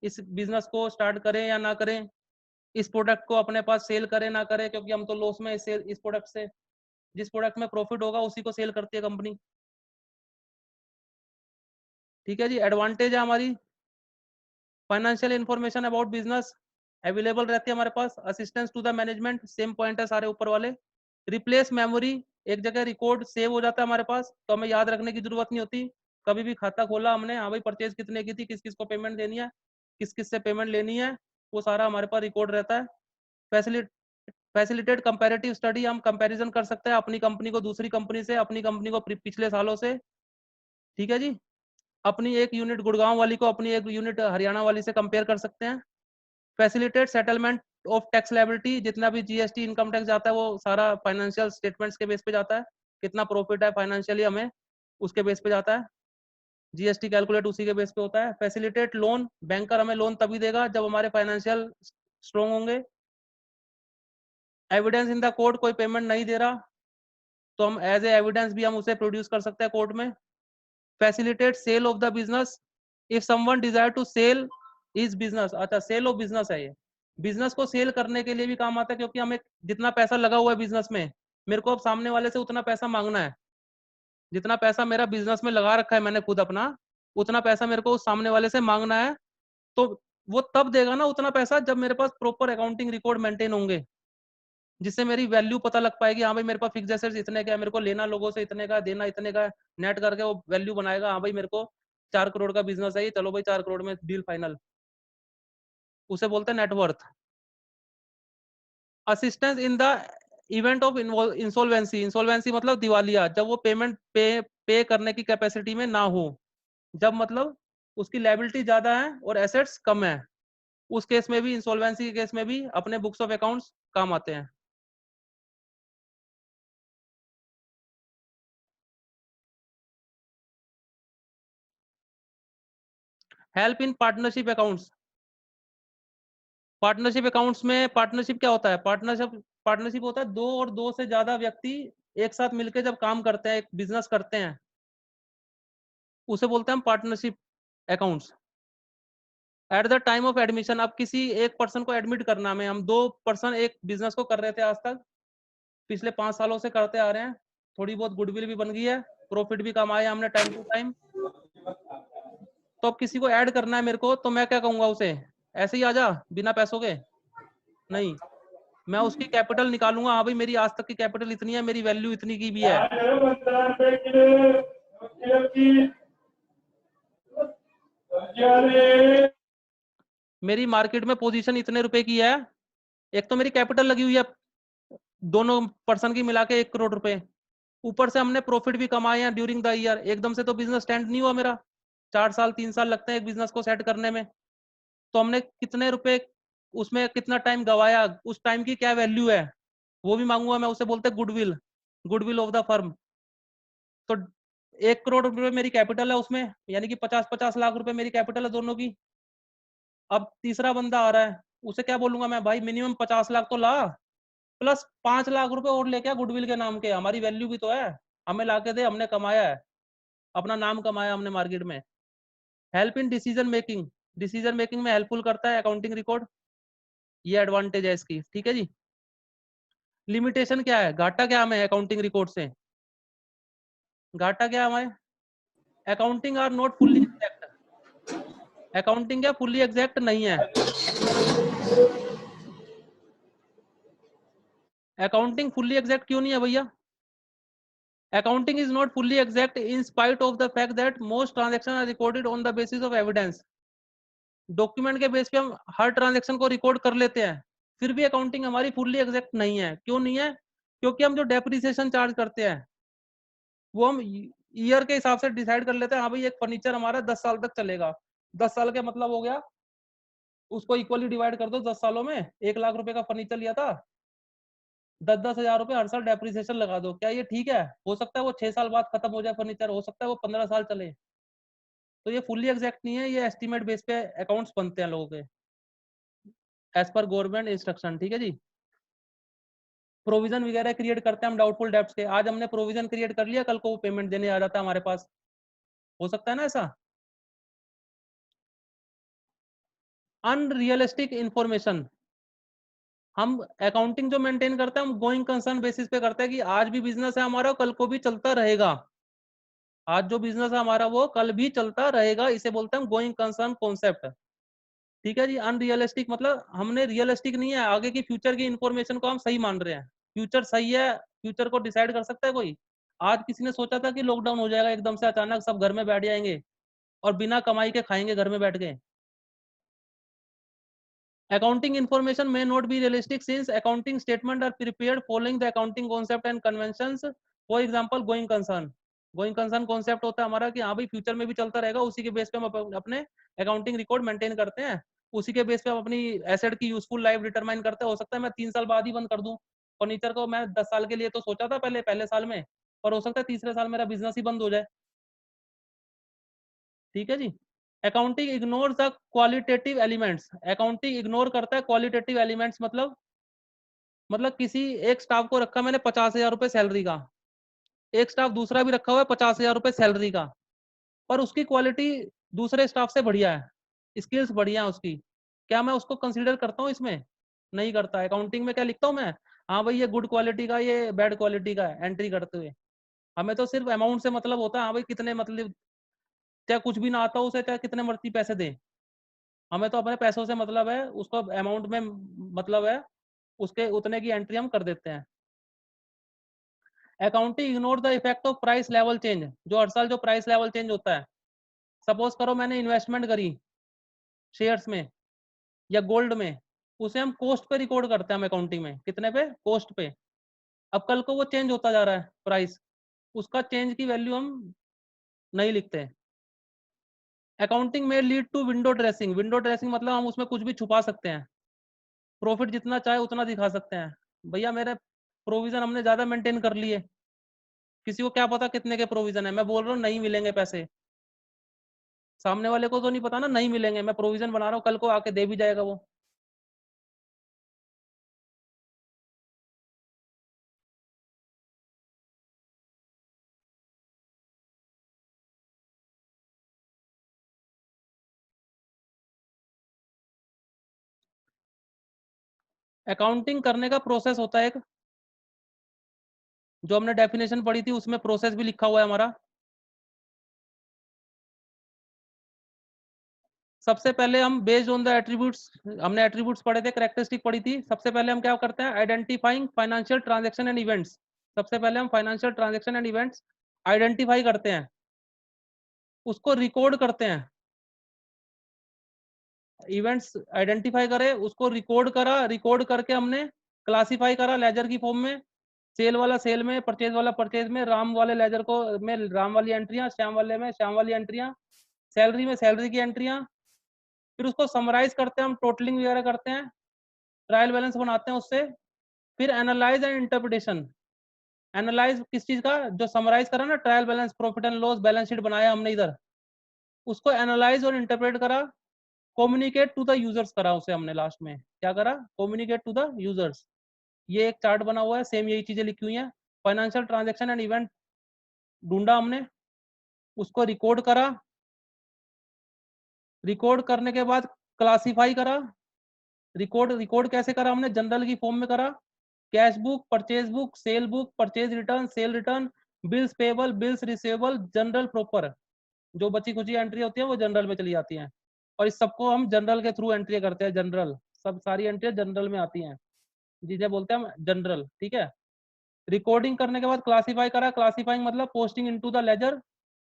इस बिजनेस को स्टार्ट करें या ना करें, इस प्रोडक्ट को अपने पास सेल करें ना करें, क्योंकि हम तो लॉस में इस प्रोडक्ट से। जिस प्रोडक्ट में प्रॉफिट होगा उसी को सेल करती है कंपनी। ठीक है जी। एडवांटेज है हमारी, financial information about business available रहती है हमारे पास। Assistance to the management, same point है सारे ऊपर वाले। रिप्लेस मेमोरी, एक जगह रिकॉर्ड सेव हो जाता है हमारे पास, तो हमें याद रखने की जरूरत नहीं होती। कभी भी खाता खोला हमने, हाँ भाई परचेज कितने की थी, किस किस को पेमेंट देनी है, किस किस से पेमेंट लेनी है, वो सारा हमारे पास रिकॉर्ड रहता है। फैसिलिटेट कंपैरेटिव स्टडी, हम कंपैरिजन कर सकते हैं अपनी कंपनी को दूसरी कंपनी से, अपनी कंपनी को पिछले सालों से। ठीक है जी। अपनी एक यूनिट गुड़गांव वाली को अपनी एक यूनिट हरियाणा वाली से कंपेयर कर सकते हैं। Facilitate settlement of tax liability, जितना भी जीएसटी इनकम टैक्स जाता है वो सारा फाइनेंशियल स्टेटमेंट्स के बेस पे जाता है। कितना प्रॉफिट है फाइनेंशियली हमें, उसके बेस पे जाता है। जीएसटी कैलकुलेट उसी के बेस पे होता है। फैसिलिटेट लोन, बैंकर हमें लोन तभी देगा जब हमारे फाइनेंशियल स्ट्रॉन्ग होंगे। एविडेंस इन द कोर्ट, कोई पेमेंट नहीं दे रहा तो हम एज ए एविडेंस भी हम उसे प्रोड्यूस कर सकते हैं कोर्ट में। Facilitate sale of the business, if someone desire to sell is business. अच्छा, सेल ऑफ बिजनेस है ये, बिजनेस को सेल करने के लिए भी काम आता है, क्योंकि हमें जितना पैसा लगा हुआ है बिजनेस में, मेरे को अब सामने वाले से उतना पैसा मांगना है। जितना पैसा मेरा बिजनेस में लगा रखा है मैंने खुद अपना, उतना पैसा मेरे को उस सामने वाले से मांगना है। तो वो तब देगा ना उतना पैसा जब मेरे पास प्रॉपर अकाउंटिंग रिकॉर्ड मेंटेन होंगे, जिससे मेरी वैल्यू पता लग पाएगी। हाँ भाई मेरे पास फिक्स एसेट्स इतने का है, मेरे को लेना लोगों से इतने का, देना इतने का, नेट करके वो वैल्यू बनाएगा। हाँ भाई मेरे को 4 करोड़ का बिजनेस है ये, चलो भाई 4 करोड़ में डील फाइनल, उसे बोलते हैं net worth. Assistance in the event of insolvency, insolvency मतलब दिवालिया, जब वो पेमेंट पे करने की कैपेसिटी में ना हो, जब मतलब उसकी लायबिलिटी ज्यादा है और एसेट्स कम है, उस केस में भी, इंसॉल्वेंसी के केस में भी अपने बुक्स ऑफ अकाउंट्स काम आते हैं। Help in partnership accounts, partnership accounts में पार्टनरशिप क्या होता है? पार्टनरशिप पार्टनरशिप होता है दो और दो से ज्यादा व्यक्ति एक साथ मिलकर जब काम करते हैं, एक बिजनेस करते हैं, उसे बोलते हैं हम partnership accounts. At the time of admission, अब किसी एक पर्सन को एडमिट करना में, हम 2 पर्सन एक बिजनेस को कर रहे थे आज तक, पिछले 5 सालों से करते आ रहे हैं, थोड़ी बहुत गुडविल भी बन गई है, प्रॉफिट भी कमाया हमने टाइम टू टाइम। तो अब किसी को ऐड करना है मेरे को, तो मैं क्या कहूंगा उसे, ऐसे ही आजा बिना पैसों के? नहीं, मैं उसकी कैपिटल निकालूंगा। हाँ भाई मेरी आज तक की कैपिटल इतनी है, मेरी वैल्यू इतनी की भी है, मेरी मार्केट में पोजीशन इतने रुपए की है, एक तो मेरी कैपिटल लगी हुई है दोनों पर्सन की मिला के 1 करोड़ रुपए, ऊपर से हमने प्रॉफिट भी कमाए हैं ड्यूरिंग द ईयर। एकदम से तो बिजनेस स्टैंड नहीं हुआ मेरा, 4 साल 3 साल लगते हैं एक बिजनेस को सेट करने में। तो हमने कितने रुपए उसमें, कितना टाइम गवाया, उस टाइम की क्या वैल्यू है, वो भी मांगूंगा मैं, उसे बोलते हैं goodwill, goodwill of the firm. तो 1 करोड़ रुपए मेरी कैपिटल है उसमें, यानी कि 50-50 लाख रुपए मेरी कैपिटल है दोनों की। अब तीसरा बंदा आ रहा है, उसे क्या बोलूंगा मैं, भाई मिनिमम 50 लाख तो ला, प्लस 5 लाख रुपए और लेके आ गुडविल के नाम के, हमारी वैल्यू भी तो है, हमें लाके दे, हमने कमाया है, अपना नाम कमाया हमने मार्केट में। Help in decision making, decision making में हेल्पफुल करता है अकाउंटिंग रिकॉर्ड, ये एडवांटेज है इसकी। ठीक है जी। लिमिटेशन क्या है, घाटा क्या हमें अकाउंटिंग रिकॉर्ड से, घाटा क्या है हमारे, accounting are not fully exact, accounting क्या फुल्ली एग्जैक्ट नहीं है। अकाउंटिंग फुल्ली एग्जैक्ट क्यों नहीं है भैया? Accounting is not fully exact in spite of the fact that most transaction are recorded on the basis of evidence. Document के base पे हम हर ट्रांजैक्शन को रिकॉर्ड कर लेते हैं, फिर भी अकाउंटिंग हमारी फुल्ली एग्जैक्ट नहीं है। क्यों नहीं है? क्योंकि हम जो डेप्रिसिएशन चार्ज करते हैं वो हम ईयर के हिसाब से डिसाइड कर लेते हैं। हाँ भाई एक फर्नीचर हमारा 10 साल तक चलेगा, 10 साल के मतलब हो गया, उसको इक्वली डिवाइड कर दो 10 सालों में, 1 लाख रुपए का फर्नीचर लिया था, 10-10 हजार रुपए हर साल डेप्रिसिएशन लगा दो, क्या ये ठीक है? हो सकता है वो 6 साल बाद खत्म हो जाए फर्नीचर, हो सकता है वो 15 साल चले। तो ये फुल्ली एग्जैक्ट नहीं है, ये एस्टिमेट बेस पे अकाउंट्स बनते हैं लोगों के एज पर गवर्नमेंट इंस्ट्रक्शन, ठीक है जी। प्रोविजन वगैरह क्रिएट करते हैं हम डाउटफुल डेब्ट्स के, आज हमने प्रोविजन क्रिएट कर लिया, कल को वो पेमेंट देने आ जाता है हमारे पास, हो सकता है ना ऐसा। अनरियलिस्टिक इंफॉर्मेशन, हम अकाउंटिंग जो मेंटेन करते हैं हम गोइंग कंसर्न बेसिस पे करते हैं कि आज भी बिजनेस है हमारा, कल को भी चलता रहेगा। आज जो बिजनेस है हमारा वो कल भी चलता रहेगा, इसे बोलते हैं हम गोइंग कंसर्न कॉन्सेप्ट, ठीक है जी। अनरियलिस्टिक मतलब हमने रियलिस्टिक नहीं है, आगे की फ्यूचर की इंफॉर्मेशन को हम सही मान रहे हैं। फ्यूचर सही है, फ्यूचर को डिसाइड कर सकता है कोई? आज किसी ने सोचा था कि लॉकडाउन हो जाएगा एकदम से अचानक, सब घर में बैठ जाएंगे और बिना कमाई के खाएंगे घर में बैठ के? Accounting information may not be realistic since accounting statements are prepared following the accounting concept and conventions. For example, going concern. Going concern concept होता है हमारा कि हाँ भाई फ्यूचर में भी चलता रहेगा, उसी के बेस पे हम अपने अकाउंटिंग रिकॉर्ड मेंटेन करते हैं, उसी के बेस पे हम अपनी एसेट की यूजफुल लाइफ डिटरमाइन करते हैं। हो सकता है मैं 3 साल बाद ही बंद कर दूं फर्नीचर को, मैं 10 साल के लिए तो सोचा था पहले साल में, पर हो सकता है तीसरे साल मेरा बिजनेस ही बंद हो जाए, ठीक है जी। Accounting ignore the qualitative elements, accounting ignore करता है क्वालिटेटिव एलिमेंट्स, मतलब किसी एक स्टाफ को रखा मैंने 50,000 रुपए सैलरी का, एक स्टाफ दूसरा भी रखा हुआ है 50,000 रुपए सैलरी का, पर उसकी क्वालिटी दूसरे स्टाफ से बढ़िया है, स्किल्स बढ़िया है उसकी, क्या मैं उसको कंसीडर करता हूँ इसमें? नहीं करता। अकाउंटिंग में क्या लिखता हूँ मैं? हाँ भाई ये गुड क्वालिटी का, ये बैड क्वालिटी का है, एंट्री करते हुए हमें तो सिर्फ अमाउंट से मतलब होता है। हाँ भाई कितने, मतलब चाहे कुछ भी ना आता हो उसे, चाहे कितने मर्जी पैसे दे, हमें तो अपने पैसों से मतलब है, उसको अमाउंट में मतलब है, उसके उतने की एंट्री हम कर देते हैं। Accounting ignore the effect of price level change, जो हर साल जो प्राइस लेवल चेंज होता है, सपोज करो मैंने इन्वेस्टमेंट करी शेयर्स में या गोल्ड में, उसे हम कॉस्ट पे रिकॉर्ड करते हैं हम अकाउंटिंग में, कितने पे? कॉस्ट पे। अब कल को वो चेंज होता जा रहा है प्राइस, उसका चेंज की वैल्यू हम नहीं लिखते। अकाउंटिंग में lead to window dressing, window dressing मतलब हम उसमें कुछ भी छुपा सकते हैं, प्रॉफिट जितना चाहे उतना दिखा सकते हैं। भैया मेरे प्रोविजन हमने ज्यादा मेंटेन कर लिए, किसी को क्या पता कितने के प्रोविजन है, मैं बोल रहा हूँ नहीं मिलेंगे पैसे, सामने वाले को तो नहीं पता ना नहीं मिलेंगे, मैं प्रोविजन बना रहा हूँ, कल को आके दे भी जाएगा वो। अकाउंटिंग करने का प्रोसेस होता है एक, जो हमने डेफिनेशन पढ़ी थी उसमें प्रोसेस भी लिखा हुआ है हमारा। सबसे पहले हम बेस्ड ऑन द एट्रीब्यूट्स, हमने एट्रीब्यूट्स पढ़े थे, कैरेक्टरिस्टिक पढ़ी थी, सबसे पहले हम क्या करते हैं? Identifying financial transaction and events, सबसे पहले हम financial transaction and events identify करते हैं, उसको रिकॉर्ड करते हैं। इवेंट्स आइडेंटिफाई करे, उसको रिकॉर्ड करा, रिकॉर्ड करके हमने क्लासिफाई करा लेजर की फॉर्म में, सेल वाला सेल में, परचेज वाला परचेज में, राम वाले लेजर को में राम वाली एंट्रियां, श्याम वाले में श्याम वाली एंट्रियां, सैलरी में सैलरी की एंट्रियां, फिर उसको समराइज करते हैं हम, टोटलिंग वगैरह करते हैं, ट्रायल बैलेंस बनाते हैं उससे, फिर एनालाइज एंड इंटरप्रिटेशन। एनालाइज किस चीज का? जो समराइज करा ना, trial balance, profit and loss balance sheet बनाया हमने इधर, उसको एनालाइज और इंटरप्रेट करा, कम्युनिकेट टू द यूजर्स करा उसे हमने, लास्ट में क्या करा? Communicate to the users. ये एक चार्ट बना हुआ है, सेम यही चीजें लिखी हुई हैं। फाइनेंशियल ट्रांजैक्शन एंड इवेंट ढूंढा हमने, उसको रिकॉर्ड करा, रिकॉर्ड करने के बाद क्लासिफाई करा, रिकॉर्ड रिकॉर्ड कैसे करा हमने? जनरल की फॉर्म में करा, cash book, purchase book, cell book, purchase return, cell return, bills payable, bills receivable, general proper, जो बची खुची एंट्री होती है वो जनरल में चली जाती हैं, और इस सबको हम जनरल के थ्रू एंट्री करते हैं, जनरल, सब सारी एंट्री जनरल में आती हैं, जिसे बोलते हैं हम जनरल, ठीक है। रिकॉर्डिंग करने के बाद क्लासीफाई करा, क्लासीफाइंग मतलब posting into the ledger,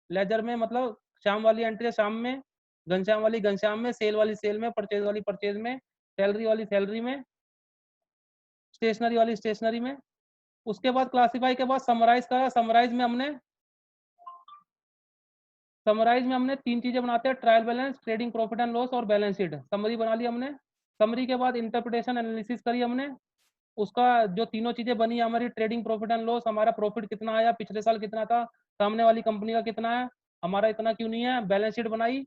ledger में मतलब शाम वाली एंट्री शाम में, घनश्याम वाली घनश्याम में, सेल वाली सेल में, परचेज वाली परचेज में, सैलरी वाली सैलरी में, स्टेशनरी वाली स्टेशनरी में। उसके बाद क्लासीफाई के बाद समराइज करा, समराइज में हमने 3 चीजें बनाते हैं, trial balance, trading profit and loss और बैलेंस शीट, समरी बना ली हमने। समरी के बाद इंटरप्रिटेशन एनालिसिस करी हमने, उसका जो तीनों चीजें बनी हमारी, ट्रेडिंग प्रॉफिट एंड लॉस, हमारा प्रॉफिट कितना आया, पिछले साल कितना था, सामने वाली कंपनी का कितना है, हमारा इतना क्यों नहीं है, बैलेंस शीट बनाई,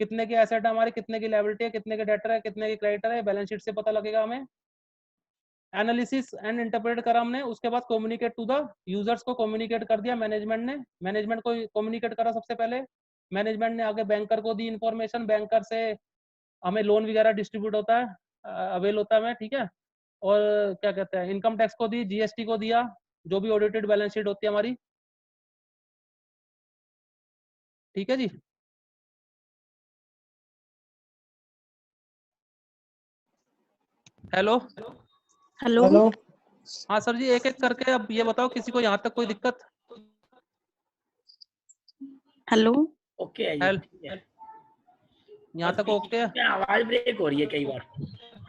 कितने के एसेट है हमारे, कितने की लायबिलिटी है, कितने के डेटर है, कितने के क्रेडिटर है, बैलेंस शीट से पता लगेगा हमें। एनालिसिस एंड इंटरप्रेट करा हमने, उसके बाद कम्युनिकेट टू द यूजर्स को कम्युनिकेट कर दिया मैनेजमेंट ने, मैनेजमेंट को कम्युनिकेट करा सबसे पहले, मैनेजमेंट ने आगे बैंकर को दी इंफॉर्मेशन, बैंकर से हमें लोन वगैरह डिस्ट्रीब्यूट होता है, अवेल होता है हमें, ठीक है। और क्या कहते हैं, इनकम टैक्स को दी, जीएसटी को दिया, जो भी ऑडिटेड बैलेंस शीट होती है हमारी, ठीक है जी। Hello hello. हेलो। हाँ सर जी, एक एक करके अब ये बताओ, किसी को यहाँ तक कोई दिक्कत? हेलो। ओके है जी, हेल ठीक है। यहाँ बस तक बीच ओके है? में आवाज ब्रेक हो रही है कई बार।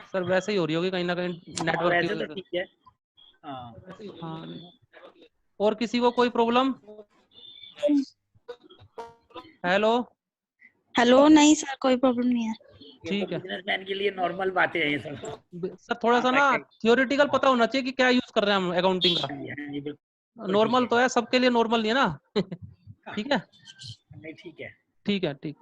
सर वैसे ही हो रही होगी कहीं ना कहीं हाँ, नेटवर्क की वैसे वजह तो से। ठीक है। हाँ, हाँ, और किसी को कोई प्रॉब्लम? हेलो, हेलो, नहीं सर, कोई प्रॉब्लम नहीं है। ये तो ठीक है। बिजनेसमैन के लिए नॉर्मल बातें हैं ये सब। सर थोड़ा सा ना परफेक्ट है। थियोरिटिकल पता होना चाहिए कि क्या यूज कर रहे हैं हम अकाउंटिंग का। हाँ जी, हाँ जी, बिल्कुल ठीक नॉर्मल है। तो है, सबके लिए नॉर्मल नहीं है ना। हाँ, ठीक है, नहीं ठीक है। ठीक है, ठीक।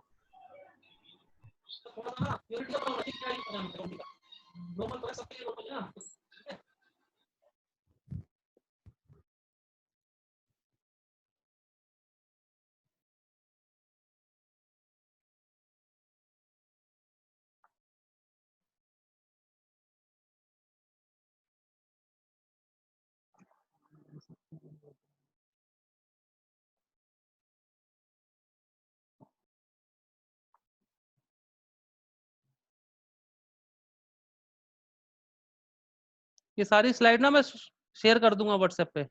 ये सारी स्लाइड ना मैं शेयर कर दूंगा व्हाट्सएप पे।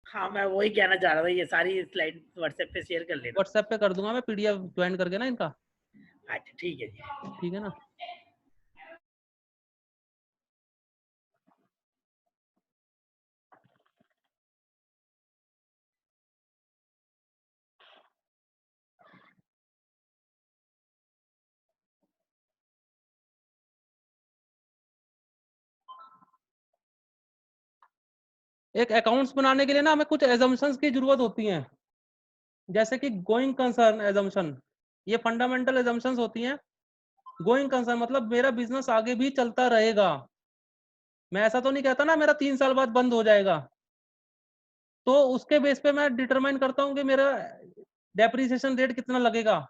हाँ, मैं वही कहना चाह रहा था, ये सारी स्लाइड व्हाट्सएप पे शेयर कर लेना। व्हाट्सएप पे कर दूंगा मैं, पीडीएफ ज्वाइन करके ना इनका, अच्छा, ठीक है जी। ठीक है ना। एक अकाउंट्स बनाने के लिए ना हमें कुछ एजम्पशंस की जरूरत होती है, जैसे कि गोइंग कंसर्न एजम्पशन, ये फंडामेंटल एजम्पशंस होती हैं। गोइंग कंसर्न मतलब मेरा बिजनेस आगे भी चलता रहेगा, मैं ऐसा तो नहीं कहता ना मेरा 3 साल बाद बंद हो जाएगा। तो उसके बेस पे मैं डिटरमाइन करता हूँ कि मेरा डेप्रिसिएशन रेट कितना लगेगा,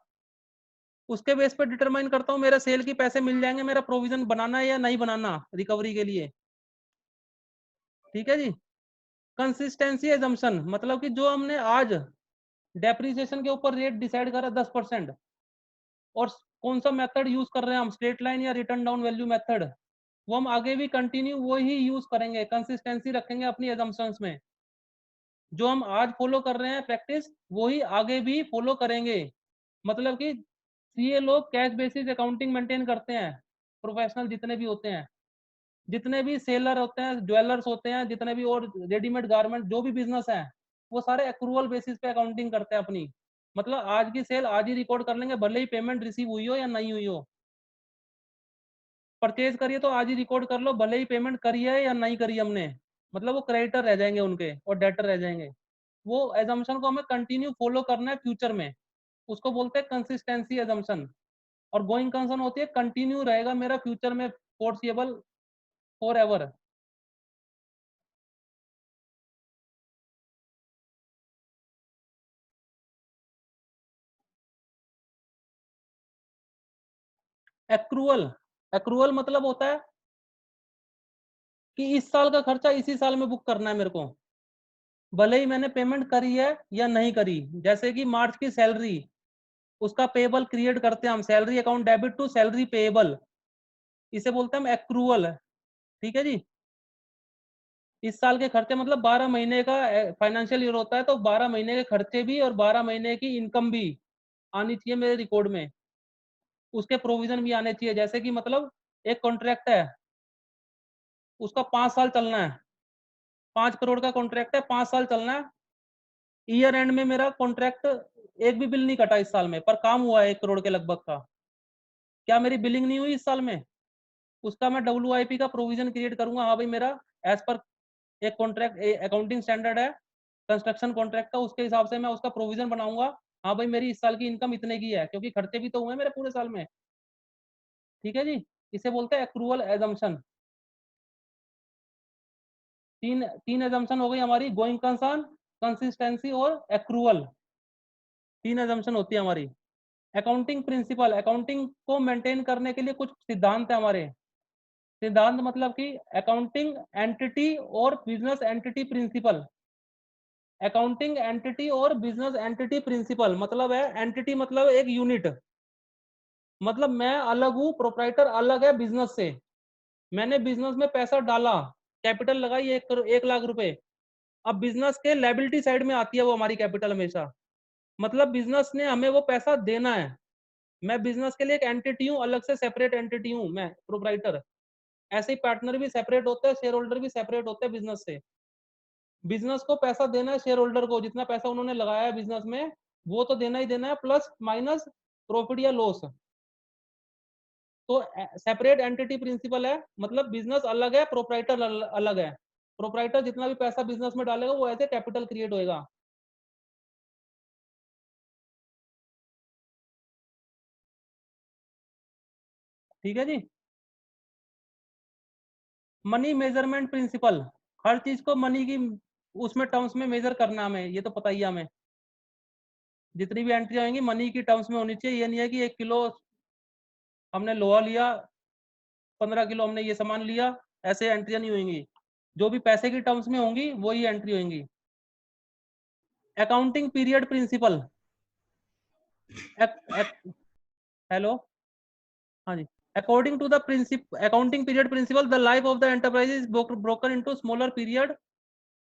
उसके बेस पे डिटरमाइन करता हूँ मेरा सेल की पैसे मिल जाएंगे, मेरा प्रोविजन बनाना है या नहीं बनाना रिकवरी के लिए, ठीक है जी। कंसिस्टेंसी एजम्पशन मतलब कि जो हमने आज डेप्रिसिएशन के ऊपर रेट डिसाइड करा 10%, और कौन सा मेथड यूज कर रहे हैं हम, स्ट्रेट लाइन या रिटर्न डाउन वैल्यू मेथड, वो हम आगे भी कंटिन्यू वही यूज करेंगे, कंसिस्टेंसी रखेंगे अपनी एजम्पशंस में। जो हम आज फॉलो कर रहे हैं प्रैक्टिस, वही आगे भी फॉलो करेंगे। मतलब कि सीए लोग कैश बेसिस अकाउंटिंग मेंटेन करते हैं, प्रोफेशनल जितने भी होते हैं, जितने भी सेलर होते हैं, ज्वेलर्स होते हैं, जितने भी और रेडीमेड गारमेंट जो भी बिजनेस है, वो सारे एक्रूवल बेसिस पे अकाउंटिंग करते हैं अपनी। मतलब आज की सेल आज ही रिकॉर्ड कर लेंगे, भले ही पेमेंट रिसीव हुई हो या नहीं हुई हो। परचेज करिए तो आज ही रिकॉर्ड कर लो, भले ही पेमेंट करी है या नहीं करी हमने, मतलब वो क्रेडिटर रह जाएंगे उनके और डेटर रह जाएंगे। वो एजम्पशन को हमें कंटिन्यू फॉलो करना है फ्यूचर में, उसको बोलते हैं कंसिस्टेंसी एजम्पशन। और गोइंग कंसर्न होती है कंटिन्यू रहेगा मेरा फ्यूचर में, foreseeable, for ever. Accrual, accrual मतलब होता है कि इस साल का खर्चा इसी साल में बुक करना है मेरे को, भले ही मैंने पेमेंट करी है या नहीं करी। जैसे कि मार्च की सैलरी, उसका पेबल क्रिएट करते हैं हम, salary account debit to salary payable, इसे बोलते हैं हम एक्रूअल, ठीक है जी। इस साल के खर्चे मतलब 12 महीने का फाइनेंशियल ईयर होता है, तो 12 महीने के खर्चे भी और 12 महीने की इनकम भी आनी चाहिए मेरे रिकॉर्ड में, उसके प्रोविजन भी आने चाहिए। जैसे कि मतलब एक कॉन्ट्रैक्ट है, उसका 5 साल चलना है, 5 करोड़ का कॉन्ट्रैक्ट है, 5 साल चलना है। ईयर एंड में मेरा कॉन्ट्रैक्ट एक भी बिल नहीं कटा इस साल में, पर काम हुआ है 1 करोड़ के लगभग का, क्या मेरी बिलिंग नहीं हुई इस साल में? उसका मैं WIP का प्रोविजन क्रिएट करूंगा। हाँ भाई मेरा एज पर एक कॉन्ट्रैक्ट अकाउंटिंग स्टैंडर्ड है कंस्ट्रक्शन कॉन्ट्रैक्ट का, उसके हिसाब से मैं उसका प्रोविजन बनाऊंगा। हाँ भाई मेरी इस साल की इनकम इतने की है, क्योंकि खर्चे भी तो हुए मेरे पूरे साल में। ठीक है जी, इसे बोलते हैं एक्रूअल एजम्पशन। तीन तीन एजम्पशन हो गई हमारी, गोइंग कंसर्न, कंसिस्टेंसी और एक्रूअल। तीन एजम्पशन होती है हमारी। अकाउंटिंग प्रिंसिपल, अकाउंटिंग को मेंटेन करने के लिए कुछ सिद्धांत है हमारे। सिद्धांत मतलब कि अकाउंटिंग एंटिटी और business entity principle. Accounting entity और बिजनेस एंटिटी प्रिंसिपल मतलब है, एंटिटी मतलब एक यूनिट, मतलब मैं अलग हूं, प्रोप्राइटर अलग है बिजनेस से। मैंने बिजनेस में पैसा डाला, कैपिटल लगाई 1 लाख रुपए। अब बिजनेस के लायबिलिटी साइड में आती है वो हमारी कैपिटल हमेशा, मतलब बिजनेस ने हमें वो पैसा देना है। मैं बिजनेस के लिए एक एंटिटी हूँ, अलग से सेपरेट एंटिटी हूँ मैं, प्रोप्राइटर। ऐसे ही पार्टनर भी सेपरेट होते हैं, शेयर होल्डर भी सेपरेट होते हैं बिजनेस से। बिजनेस को पैसा देना है, शेयर होल्डर को जितना पैसा उन्होंने लगाया है बिजनेस में वो तो देना ही देना है, प्लस माइनस प्रॉफिट या लॉस। तो सेपरेट एंटिटी प्रिंसिपल है, मतलब बिजनेस अलग है, प्रोप्राइटर अलग है। प्रोप्राइटर जितना भी पैसा बिजनेस में डालेगा वो ऐसे कैपिटल क्रिएट होएगा। ठीक है जी। मनी मेजरमेंट प्रिंसिपल, हर चीज को मनी की उसमें टर्म्स में मेजर करना हमें, ये तो पता ही है हमें। जितनी भी एंट्री आएंगी मनी की टर्म्स में होनी चाहिए। ये नहीं है कि 1 किलो हमने लोहा लिया, 15 किलो हमने ये सामान लिया, ऐसे एंट्रियां नहीं होंगी। जो भी पैसे की टर्म्स में होंगी वही एंट्री होंगी। अकाउंटिंग पीरियड प्रिंसिपल, हेलो, हाँ जी। According to the principle accounting period principle the life of the enterprise is broken into smaller period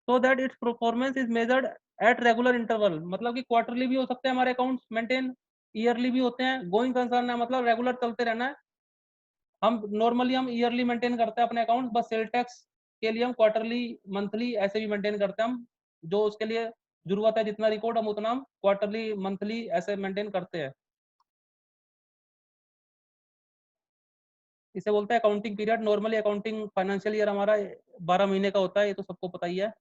so that its performance is measured at regular interval. मतलब कि quarterly भी हो सकते हैं हमारे accounts maintain, yearly भी होते हैं। गोइंग कंसर्न है मतलब रेगुलर चलते रहना है। हम नॉर्मली हम ईयरली मेंटेन करते हैं अपने अकाउंट, बस सेल टैक्स के लिए हम क्वार्टरली मंथली ऐसे भी मेंटेन करते हैं हम, जो उसके लिए जरूरत है जितना रिकॉर्ड हम उतना हम क्वार्टरली मंथली ऐसे मेंटेन करते हैं। इसे बोलते हैं accounting period. Normally accounting financial year हमारा 12 महीने का होता है, ये तो सबको पता ही है।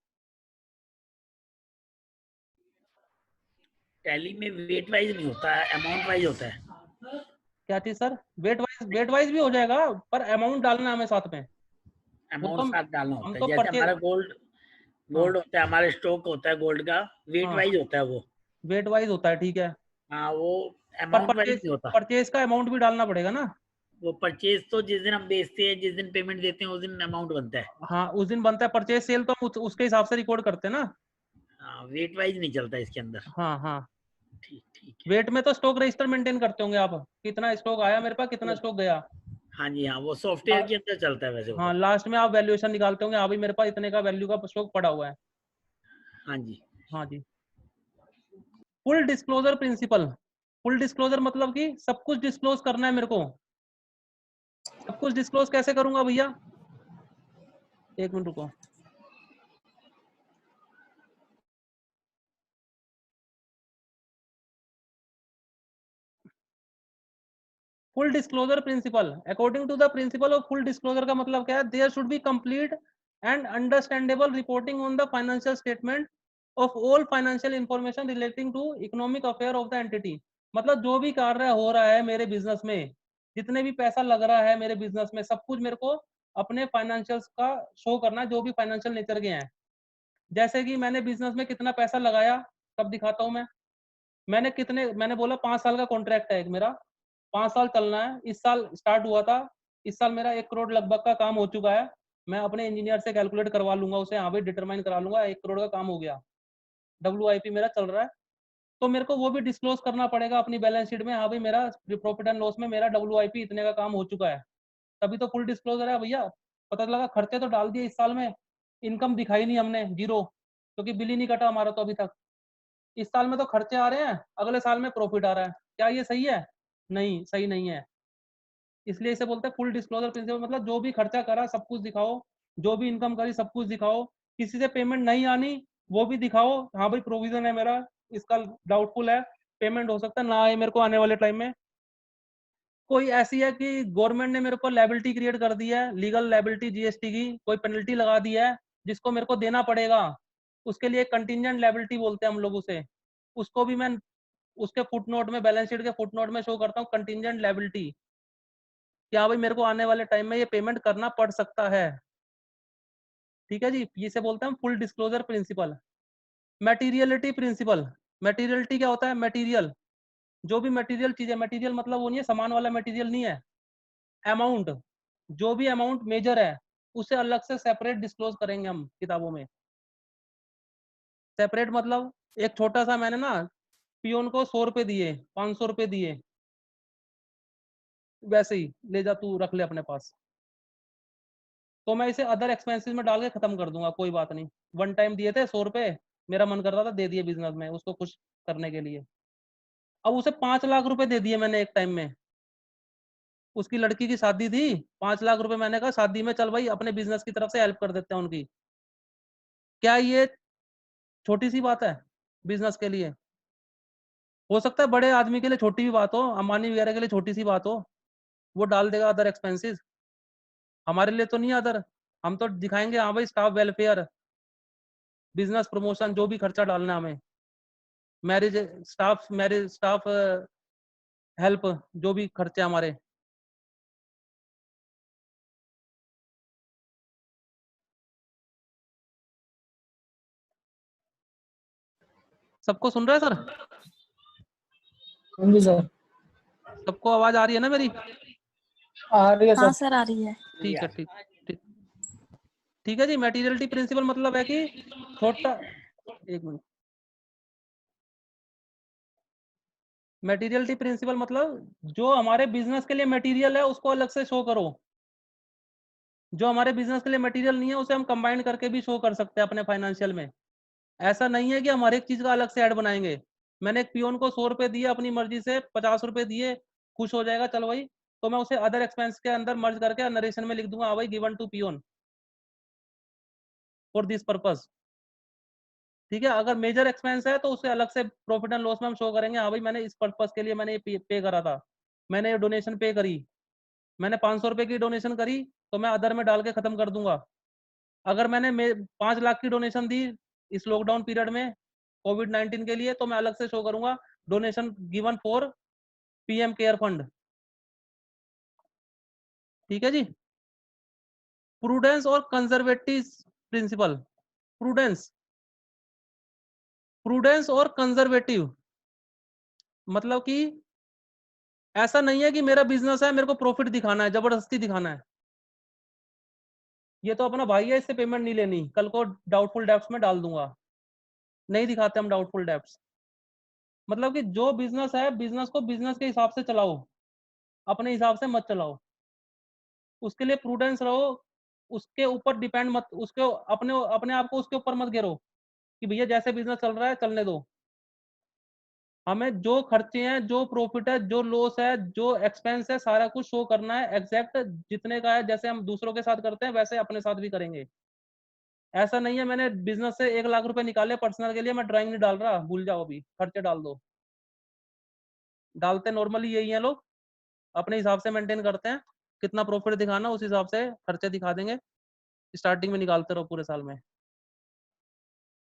टैली में वेट वाइज नहीं होता है, अमाउंट वाइज होता है। क्या चीज सर? वेट वाइज भी हो जाएगा, पर अमाउंट डालना है हमें साथ में। वो तो अमाउंट साथ डालना हम होता है, तो जैसे परचेज, हमारा गोल्ड हाँ होता है, हमारे स्टॉक होता है गोल्ड का, वेट हाँ वाइज होता है वो। वेट वाइज होता है, ठीक है। हाँ, वो पर अमाउंट वाइज परचेज नहीं होता। परचेज का अमाउंट भी डालना पड़ेगा ना। वो परचेज तो जिस दिन हम बेचते हैं, जिस दिन पेमेंट देते हैं, उस दिन अमाउंट बनता है। हाँ उस दिन बनता है परचेज सेल, तो हम उसके हिसाब से रिकॉर्ड करते हैं ना। हाँ, वेट वाइज नहीं चलता इसके अंदर। हाँ हाँ। ठीक ठीक है। वेट में तो स्टॉक रजिस्टर मेंटेन करते होंगे आप, कितना स्टॉक आया मेरे पास, कितना स्टॉक गया। हाँ जी, हाँ, वो सॉफ्टवेयर के अंदर चलता है वैसे वो हाँ तो। लास्ट में आप वैल्यूएशन निकालते होंगे, हाँ भाई मेरे पास इतने का वैल्यू का स्टॉक पड़ा हुआ है। हाँ जी। हाँ जी। Full disclosure principle, full disclosure मतलब कि सब कुछ डिस्क्लोज करना है मेरे को। सब कुछ डिस्क्लोज कैसे करूंगा भैया, एक मिनट रुको। Full disclosure principle, according to the principle of full disclosure का मतलब क्या है, there should be complete and understandable reporting on the financial statement of all financial information relating to economic affair of the entity. मतलब जो भी कार्य हो रहा है मेरे बिजनेस में, जितने भी पैसा लग रहा है मेरे बिजनेस में, सब कुछ मेरे को अपने फाइनेंशियल्स का शो करना है, जो भी फाइनेंशियल नेचर के हैं। जैसे कि मैंने बिजनेस में कितना पैसा लगाया, सब दिखाता हूँ मैं। मैंने बोला 5 साल का कॉन्ट्रैक्ट है एक मेरा, 5 साल चलना है। इस साल स्टार्ट हुआ था, इस साल मेरा 1 करोड़ लगभग का काम हो चुका है। मैं अपने इंजीनियर से कैलकुलेट करवा लूंगा उसे, हाँ भाई डिटरमाइन करा लूंगा 1 करोड़ का काम हो गया, WIP मेरा चल रहा है। तो मेरे को वो भी डिस्क्लोज करना पड़ेगा अपनी बैलेंस शीट में, हाँ भाई मेरा प्रॉफिट एंड लॉस में मेरा WIP इतने का काम हो चुका है। तभी तो फुल डिस्क्लोजर है भैया। पता लगा खर्चे तो डाल दिए इस साल में, इनकम दिखाई नहीं हमने, जीरो, क्योंकि बिल ही नहीं कटा हमारा तो अभी तक। इस साल में तो खर्चे आ रहे हैं, अगले साल में प्रॉफिट आ रहा है, क्या ये सही है? नहीं, सही नहीं है। इसलिए इसे बोलते हैं फुल डिस्क्लोजर प्रिंसिपल, मतलब जो भी खर्चा करा सब कुछ दिखाओ, जो भी इनकम करी सब कुछ दिखाओ। किसी से पेमेंट नहीं आनी वो भी दिखाओ, हाँ भाई प्रोविजन है मेरा, इसका डाउटफुल है, पेमेंट हो सकता है ना आए मेरे को आने वाले टाइम में। कोई ऐसी है कि गवर्नमेंट ने मेरे को लायबिलिटी क्रिएट कर दी है, लीगल लायबिलिटी जीएसटी की, कोई पेनल्टी लगा दी है जिसको मेरे को देना पड़ेगा, उसके लिए कंटिजेंट लायबिलिटी बोलते हैं हम लोग उसे, उसको भी मैं उसके फुटनोट में, बैलेंस शीट के फुटनोट में शो करता हूँ कंटिजेंट लायबिलिटी, क्या भाई मेरे को आने वाले टाइम में ये पेमेंट करना पड़ सकता है। ठीक है जी, इसे बोलते हैं full disclosure principle. Materiality principle, materiality क्या होता है? मटेरियल, जो भी मटेरियल चीज है, मटेरियल मतलब वो नहीं है सामान वाला मटेरियल नहीं है, अमाउंट, जो भी अमाउंट मेजर है उसे अलग से सेपरेट डिस्क्लोज करेंगे हम किताबों में। सेपरेट मतलब एक छोटा सा, मैंने ना पियोन को 100 रुपए दिए, 500 रुपए दिए, वैसे ही ले जा तू रख ले अपने पास, तो मैं इसे अदर एक्सपेंसेस में डाल के खत्म कर दूंगा, कोई बात नहीं। वन टाइम दिए थे 100 रुपए, मेरा मन कर रहा था, दे दिए बिजनेस में उसको खुश करने के लिए। अब उसे 5 लाख रुपए दे दिए मैंने एक टाइम में, उसकी लड़की की शादी थी, 5 लाख रुपए मैंने कहा शादी में चल भाई अपने बिजनेस की तरफ से हेल्प कर देते हैं उनकी। क्या ये छोटी सी बात है बिजनेस के लिए? हो सकता है बड़े आदमी के लिए छोटी भी बात हो, अंबानी वगैरह के लिए छोटी सी बात हो, वो डाल देगा अदर एक्सपेंसेस, हमारे लिए तो नहीं अदर। हम तो दिखाएंगे हाँ भाई स्टाफ वेलफेयर, बिजनेस प्रमोशन, जो भी खर्चा डालना है हमें, मैरिज स्टाफ हेल्प, जो भी खर्चे हमारे। सबको सुन रहा है सर? हाँ जी सर। सबको आवाज आ रही है ना मेरी? आ रही है हाँ सर। सर आ रही है। ठीक है, ठीक ठीक ठीक है जी। मटेरियलिटी प्रिंसिपल मतलब है कि छोटा, एक मिनट, मटेरियलिटी प्रिंसिपल मतलब जो हमारे बिजनेस के लिए मटेरियल है उसको अलग से शो करो, जो हमारे बिजनेस के लिए मटेरियल नहीं है उसे हम कंबाइन करके भी शो कर सकते हैं अपने फाइनेंशियल में। ऐसा नहीं है कि हम हर एक चीज का अलग से ऐड बनाएंगे। मैंने एक पियोन को 100 रुपए दिए अपनी मर्जी से, 50 रुपए दिए, खुश हो जाएगा चल भाई, तो मैं उसे अदर एक्सपेंस के अंदर मर्ज करके नरेशन में लिख दूंगा, हाँ भाई given to peon for this purpose. ठीक है, अगर मेजर एक्सपेंस है तो उसे अलग से प्रॉफिट एंड लॉस में हम शो करेंगे, हाँ भाई मैंने इस पर्पस के लिए मैंने ये पे करा था, मैंने ये डोनेशन पे करी, मैंने 500 रुपए की डोनेशन करी, तो मैं अदर में डाल के खत्म कर दूंगा। अगर मैंने 5 लाख की डोनेशन दी इस लॉकडाउन पीरियड में कोविड-19 के लिए, तो मैं अलग से शो करूंगा donation given for PM care fund. ठीक है जी। प्रूडेंस और कंजर्वेटिव प्रिंसिपल, प्रूडेंस, प्रूडेंस और कंजर्वेटिव मतलब कि ऐसा नहीं है कि मेरा बिजनेस है मेरे को प्रॉफिट दिखाना है, जबरदस्ती दिखाना है, ये तो अपना भाई है इससे पेमेंट नहीं लेनी, कल को डाउटफुल डेब्ट्स में डाल दूंगा, नहीं दिखाते हम डाउटफुल डेब्ट्स। मतलब कि जो बिजनेस है बिजनेस को बिजनेस के हिसाब से चलाओ, अपने हिसाब से मत चलाओ, उसके लिए प्रूडेंस रहो, उसके ऊपर डिपेंड मत, उसके अपने अपने आप को उसके ऊपर मत गिरो कि भैया जैसे बिजनेस चल रहा है चलने दो। हमें जो खर्चे हैं, जो प्रॉफिट है, जो लॉस है, जो एक्सपेंस है, सारा कुछ शो करना है एग्जैक्ट जितने का है, जैसे हम दूसरों के साथ करते हैं वैसे अपने साथ भी करेंगे। ऐसा नहीं है मैंने बिजनेस से 1 लाख रुपए निकाले पर्सनल के लिए, मैं ड्राइंग नहीं डाल रहा, भूल जाओ, अभी खर्चे डाल दो। डालते नॉर्मली यही है लोग, अपने हिसाब से मेंटेन करते हैं, कितना प्रॉफिट दिखाना उस हिसाब से खर्चे दिखा देंगे, स्टार्टिंग में निकालते रहो पूरे साल में।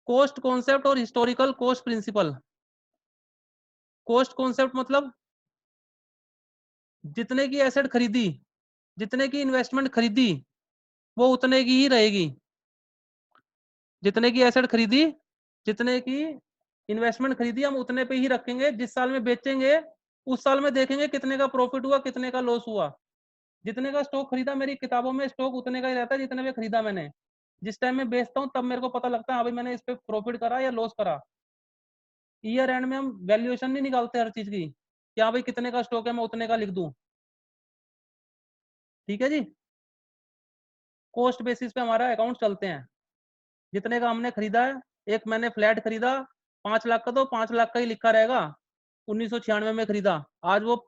कॉस्ट कॉन्सेप्ट और historical cost principle. Cost concept मतलब जितने की एसेट खरीदी, जितने की इन्वेस्टमेंट खरीदी वो उतने की ही रहेगी, जितने की एसेट खरीदी, जितने की इन्वेस्टमेंट खरीदी हम उतने पे ही रखेंगे, जिस साल में बेचेंगे उस साल में देखेंगे कितने का प्रॉफिट हुआ कितने का लॉस हुआ। जितने का स्टॉक खरीदा, मेरी किताबों में स्टॉक उतने का ही रहता है जितने में खरीदा मैंने, जिस टाइम में बेचता हूँ तब मेरे को पता लगता है हाँ भाई मैंने इस पे प्रॉफिट करा या लॉस करा। ईयर एंड में हम वैल्यूएशन नहीं निकालते हर चीज की कि हाँ भाई कितने का स्टॉक है मैं उतने का लिख दूं। ठीक है जी, कॉस्ट बेसिस पे हमारा अकाउंट चलते हैं, जितने का हमने खरीदा है। एक मैंने फ्लैट खरीदा 5 लाख का, तो 5 लाख का ही लिखा रहेगा, 1996 में खरीदा, आज वो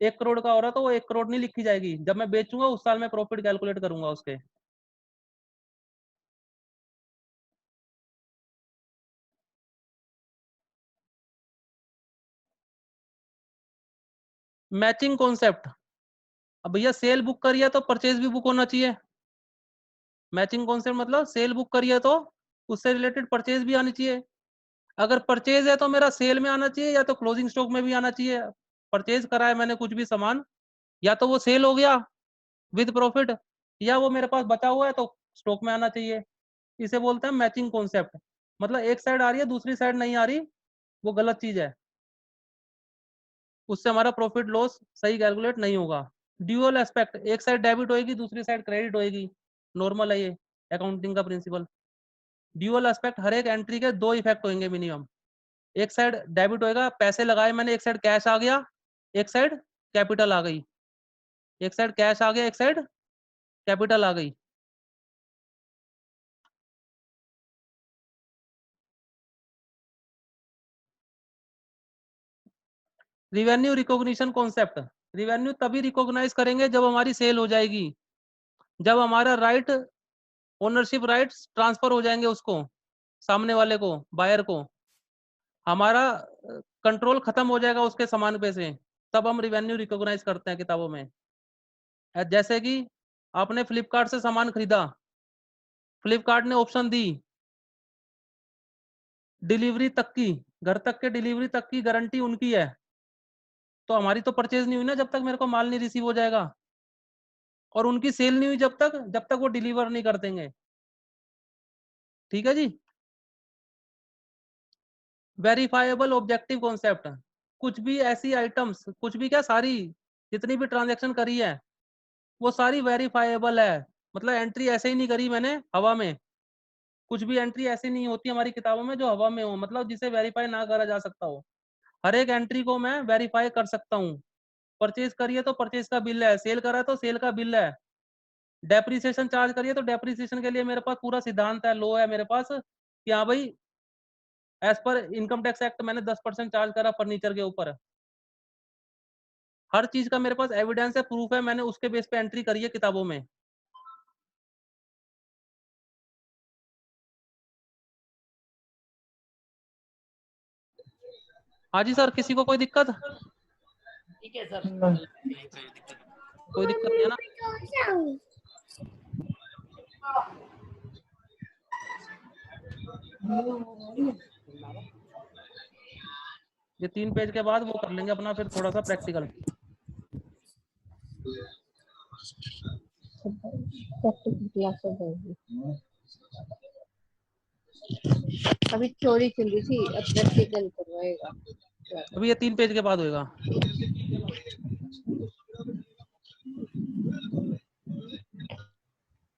1 करोड़ का हो रहा तो वो 1 करोड़ नहीं लिखी जाएगी, जब मैं बेचूंगा उस साल में प्रॉफिट कैलकुलेट करूंगा उसके। Matching concept. अब भैया सेल बुक करिए तो परचेज भी बुक होना चाहिए। मैचिंग कॉन्सेप्ट मतलब सेल बुक करिए तो उससे रिलेटेड परचेज भी आनी चाहिए। अगर परचेज है तो मेरा सेल में आना चाहिए या तो क्लोजिंग स्टॉक में भी आना चाहिए। परचेज करा है मैंने कुछ भी सामान, या तो वो सेल हो गया विद प्रॉफिट, या वो मेरे पास बचा हुआ है तो स्टॉक में आना चाहिए। इसे बोलते हैं मैचिंग कॉन्सेप्ट। मतलब एक साइड आ रही है दूसरी साइड नहीं आ रही, वो गलत चीज है, उससे हमारा प्रॉफिट लॉस सही कैलकुलेट नहीं होगा। ड्यूअल एस्पेक्ट, एक साइड डेबिट होएगी दूसरी साइड क्रेडिट होएगी, नॉर्मल है ये अकाउंटिंग का प्रिंसिपल। ड्यूअल एस्पेक्ट, हर एक एंट्री के दो इफेक्ट होंगे मिनिमम। एक साइड डेबिट होएगा, पैसे लगाए मैंने, एक साइड कैश आ गया, एक साइड कैपिटल आ गई। एक साइड कैश आ गया, एक साइड कैपिटल आ गई। Revenue recognition concept. रिवेन्यू तभी रिकॉग्नाइज करेंगे जब हमारी सेल हो जाएगी, जब हमारा राइट ओनरशिप राइट्स ट्रांसफर हो जाएंगे उसको, सामने वाले को, बायर को, हमारा कंट्रोल खत्म हो जाएगा उसके सामान पे से, तब हम रिवेन्यू रिकॉग्नाइज करते हैं किताबों में। जैसे कि आपने फ्लिपकार्ट से सामान खरीदा, फ्लिपकार्ट ने ऑप्शन दी डिलीवरी तक की, घर तक के डिलीवरी तक की गारंटी उनकी है, तो हमारी तो परचेज नहीं हुई ना जब तक मेरे को माल नहीं रिसीव हो जाएगा, और उनकी सेल नहीं हुई जब तक वो डिलीवर नहीं कर देंगे। ठीक है जी। वेरीफाइबल ऑब्जेक्टिव कॉन्सेप्ट, कुछ भी ऐसी आइटम्स, कुछ भी क्या, सारी जितनी भी ट्रांजैक्शन करी है वो सारी वेरीफाइबल है। मतलब एंट्री ऐसे ही नहीं करी मैंने हवा में, कुछ भी एंट्री ऐसी नहीं होती हमारी किताबों में जो हवा में हो, मतलब जिसे वेरीफाई ना करा जा सकता हो। हर एक एंट्री को मैं वेरीफाई कर सकता हूँ। परचेज करिए तो परचेज का बिल है, सेल करा है तो सेल का बिल है, डेप्रीसिएशन चार्ज करिए तो डेप्रीसिएशन के लिए मेरे पास पूरा सिद्धांत है, लो है मेरे पास कि हाँ भाई as per income tax act मैंने 10% चार्ज करा फर्नीचर के ऊपर। हर चीज का मेरे पास एविडेंस है, प्रूफ है, मैंने उसके बेस पे एंट्री करी है किताबों में। हाँ जी सर, किसी को कोई दिक्कत? ठीक है सर, कोई दिक्कत नहीं है ना? ये 3 पेज के बाद वो कर लेंगे अपना फिर थोड़ा सा प्रैक्टिकल। अभी थ्योरी चल रही थी, अब प्रैक्टिकल करवाएगा। अभी ये 3 पेज के बाद होएगा।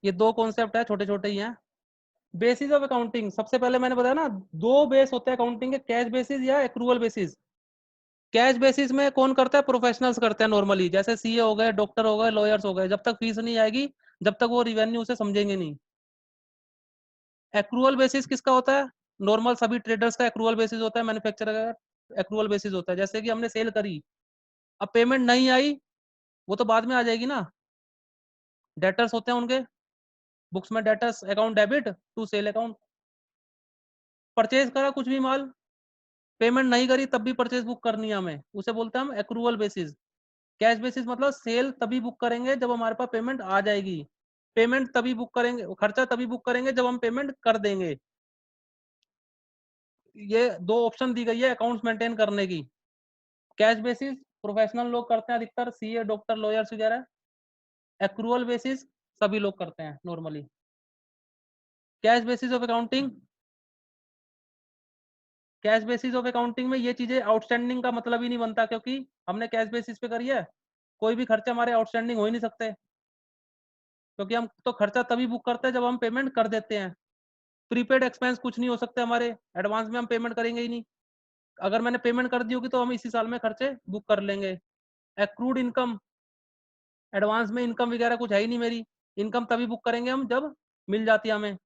ये 2 कॉन्सेप्ट है, छोटे छोटे ही हैं। बेसिस ऑफ अकाउंटिंग, सबसे पहले मैंने बताया ना 2 बेस होते हैं अकाउंटिंग के, कैश बेसिस या एक्रूवल बेसिस। कैश बेसिस में कौन करता है? प्रोफेशनल्स करते हैं नॉर्मली, जैसे सीए हो गए, डॉक्टर हो गए, लॉयर्स हो गए। जब तक फीस नहीं आएगी, जब तक वो रिवेन्यू उसे समझेंगे नहीं। एक्रूवल बेसिस किसका होता है? नॉर्मल सभी ट्रेडर्स का एक्रूवल बेसिस होता है, मैन्युफैक्चरर का एक्रूवल बेसिस होता है। जैसे कि हमने सेल करी, अब पेमेंट नहीं आई, वो तो बाद में आ जाएगी ना। डेटर्स होते हैं उनके बुक्स में, debtors account debit to sale account. Purchase करा कुछ भी माल, पेमेंट नहीं करी तब भी परचेज बुक करनी है हमें, उसे बोलते हैं हम एक्रूवल बेसिस। कैश बेसिस मतलब सेल तभी बुक करेंगे जब हमारे पास पेमेंट आ जाएगी, पेमेंट तभी बुक करेंगे, खर्चा तभी बुक करेंगे जब हम पेमेंट कर देंगे। ये 2 ऑप्शन दी गई है अकाउंट्स मेंटेन करने की। कैश बेसिस प्रोफेशनल लोग करते हैं अधिकतर, सीए, डॉक्टर, लॉयर्स वगैरह। एक्रूवल बेसिस सभी लोग करते हैं normally. Cash basis of accounting, cash basis of accounting में ये चीजें आउटस्टैंडिंग का मतलब ही नहीं बनता, क्योंकि हमने कैश बेसिस पे करी है, कोई भी खर्चे हमारे आउटस्टैंडिंग हो ही नहीं सकते, क्योंकि हम तो खर्चा तभी बुक करते हैं जब हम पेमेंट कर देते हैं। प्रीपेड एक्सपेंस कुछ नहीं हो सकते हमारे, एडवांस में हम पेमेंट करेंगे ही नहीं। अगर मैंने पेमेंट कर दी होगी तो हम इसी साल में खर्चे बुक कर लेंगे। एक्रूड इनकम, एडवांस में इनकम वगैरह कुछ है ही नहीं मेरी, इनकम तभी बुक करेंगे हम जब मिल जाती है हमें।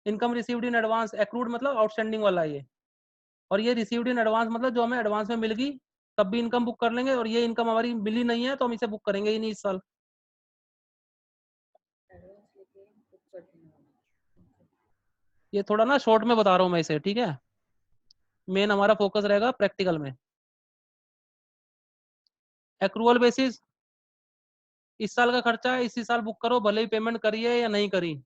Income received in advance, accrued मतलब आउटस्टैंडिंग वाला ये, और ये रिसीव्ड इन एडवांस मतलब जो हमें एडवांस में मिल गई तब भी इनकम बुक कर लेंगे, और ये इनकम हमारी मिली नहीं है तो हम इसे बुक करेंगे ही नहीं इस साल। ये थोड़ा ना शॉर्ट में बता रहा हूँ मैं इसे, ठीक है। मेन हमारा फोकस रहेगा प्रैक्टिकल में। एक्रूअल बेसिस, इस साल का खर्चा है, इसी साल बुक करो, भले ही पेमेंट करी है या नहीं करी।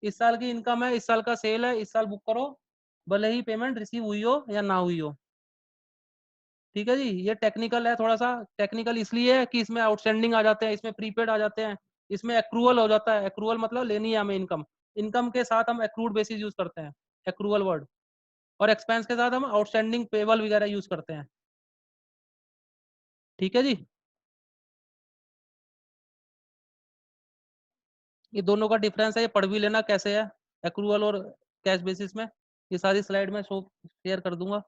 इस साल की इनकम है, इस साल का सेल है, इस साल बुक करो, भले ही पेमेंट रिसीव हुई हो या ना हुई हो। ठीक है जी। ये टेक्निकल है, थोड़ा सा टेक्निकल इसलिए है कि इसमें आउटस्टैंडिंग आ जाते हैं, इसमें प्रीपेड आ जाते हैं, इसमें एक्रूअल हो जाता है। एक्रूअल मतलब लेनी है हमें इनकम, इनकम के साथ हम एक्रूड बेसिस यूज करते हैं, एक्रूअल वर्ड। और एक्सपेंस के साथ हम आउटस्टैंडिंग पेबल वगैरह यूज करते हैं। ठीक है जी। ये दोनों का डिफरेंस है, ये पढ़ भी लेना कैसे है एक्रूअल और कैश बेसिस में। ये सारी स्लाइड में शो शेयर कर दूंगा।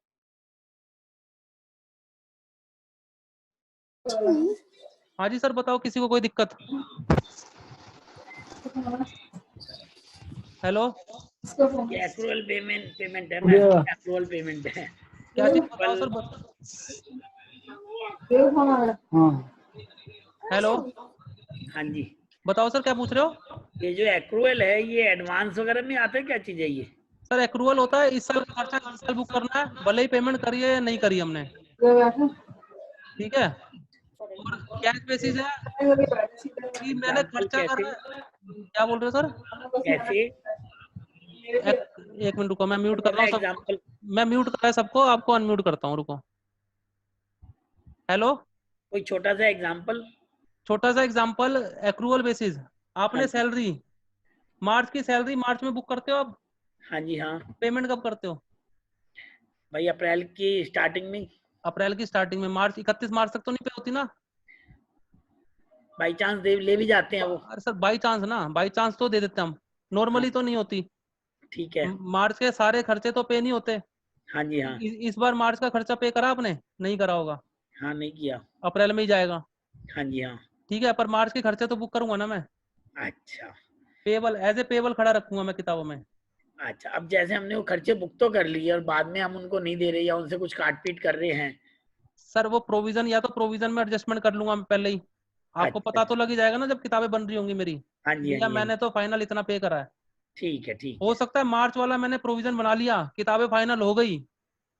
हाँ जी सर, बताओ किसी को कोई दिक्कत? हेलो, ये एक्रूअल पेमेंट है Yeah. मैम, एक्रूअल पेमेंट है। क्या चीज बताओ सर? हाँ हेलो, हाँ जी, बताओ सर क्या पूछ रहे हो? ये जो एक्रूअल है ये एडवांस वगैरह में आता है, क्या चीज है ये? सर एक्रूअल होता है इस साल का खर्चा इस साल बुक करना है, भले ही पेमेंट करी है या नहीं करी हमने। ठीक है। और कैश बेसिस है कि मैंने एग्जाम्पल खर्चा कर कैसे? रहा है। क्या बोल रहे हो सर? कैसे? एक मिनट रुको, मैं म्यूट कर रहा जरा हूँ सबको। एग्जाम्पल। मैं म्यूट कर रहा है सबको, आपको अनम्यूट करता हूँ, रुको। हेलो, कोई छोटा सा एग्जाम्पल। छोटा सा एग्जांपल, एक्रूअल बेसिस। हाँ आपने जी, सैलरी, मार्च की सैलरी मार्च में बुक करते हो आप, हाँ जी, हाँ पेमेंट कब करते हो? भाई, अप्रैल की स्टार्टिंग में। अप्रैल की स्टार्टिंग में। मार्च 31 मार्च तक तो नहीं पे होती ना? बाई चांस दे ले भी जाते हैं वो। अरे सर बाई चांस ना, बाई चांस तो दे देते हम, हाँ, नॉर्मली तो नहीं होती। ठीक है। मार्च के सारे खर्चे तो पे नहीं होते। हाँ जी, हाँ। इस बार मार्च का खर्चा पे करा आपने? नहीं करा होगा, हाँ, नहीं किया। अप्रैल में ही जाएगा। हाँ जी, हाँ। ठीक है, पर मार्च के खर्चे तो बुक करूंगा ना मैं, अच्छा, पेबल एज ए पेबल खड़ा रखूंगा मैं किताबों में। अच्छा। अब जैसे हमने वो खर्चे बुक तो कर लिए और बाद में हम उनको नहीं दे रहे या उनसे कुछ काट पीट कर रहे हैं। सर वो प्रोविजन, या तो प्रोविजन में एडजस्टमेंट कर लूंगा मैं पहले ही, आपको अच्छा, पता तो लग ही जाएगा ना जब किताबें बन रही होंगी मेरी, हाँ जी, हाँ भैया जी, हाँ जी। मैंने तो फाइनल इतना पे करा है। ठीक है, ठीक हो है। सकता है मार्च वाला मैंने प्रोविजन बना लिया, किताबें फाइनल हो गई,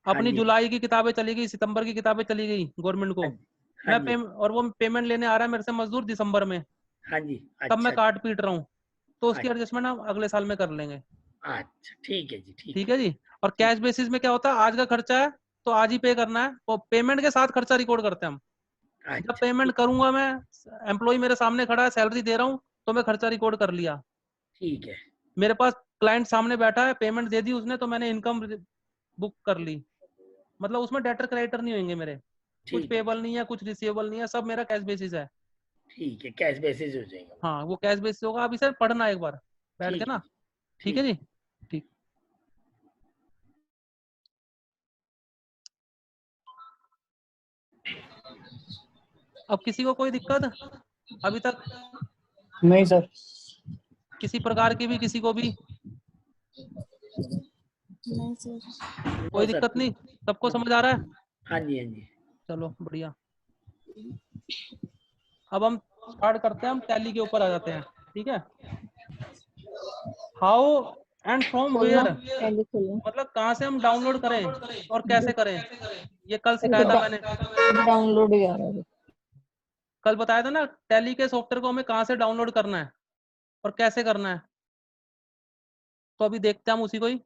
हाँ अपनी जी, जुलाई की किताबें चली गई, सितंबर की किताबें चली गई गवर्नमेंट को, हाँ जी, हाँ जी, और वो पेमेंट लेने आ रहा है मेरे से मजदूर दिसंबर में, हाँ जी। तब मैं अच्छा, काट पीट रहा हूँ, तो उसकी अच्छा, एडजस्टमेंट हम अगले साल में कर लेंगे। अच्छा। ठीक है जी, ठीक ठीक है। है जी। और ठीक। कैश बेसिस में क्या होता है, आज का खर्चा है तो आज ही पे करना है, और पेमेंट के साथ खर्चा रिकॉर्ड करते हैं हम। जब अच्छा, पेमेंट ठीक। करूंगा मैं, एम्प्लॉय मेरे सामने खड़ा है, सैलरी दे रहा हूँ, तो मैं खर्चा रिकॉर्ड कर लिया। ठीक है, मेरे पास क्लाइंट सामने बैठा है, पेमेंट दे दी उसने, तो मैंने इनकम बुक कर ली। मतलब उसमें डेटर क्रेडिटर नहीं होंगे मेरे, कुछ ठीक है, पेबल नहीं है, कुछ रिसीवेबल नहीं है, सब मेरा कैश बेसिस है। ठीक है। कैश बेसिस हो जाएगा वो। हाँ वो कैश बेसिस होगा। आप इसे पढ़ना एक बार बैठ के ठीक है ना। जी, ठीक है ठीक। जी। ठीक। अब किसी को कोई दिक्कत अभी तक, नहीं सर। किसी प्रकार की भी, किसी को भी नहीं सर। नो कोई सर, दिक्कत नहीं? सबको नो। समझ आ रहा है? हाँ जी, हाँ जी। चलो बढ़िया। अब हम स्टार्ट करते हैं, हम टैली के ऊपर आ जाते हैं। ठीक है। हाउ एंड फ्रॉम खोलना, वेयर, पहले खोलना। मतलब कहाँ से हम डाउनलोड करें और कैसे करें, ये कल सिखाया था मैंने। डाउनलोड ही आ रहा है। कल बताया था ना, टैली के सॉफ्टवेयर को हमें कहाँ से डाउनलोड करना है और कैसे करना है। तो अभी देखते हैं हम उसी को ही।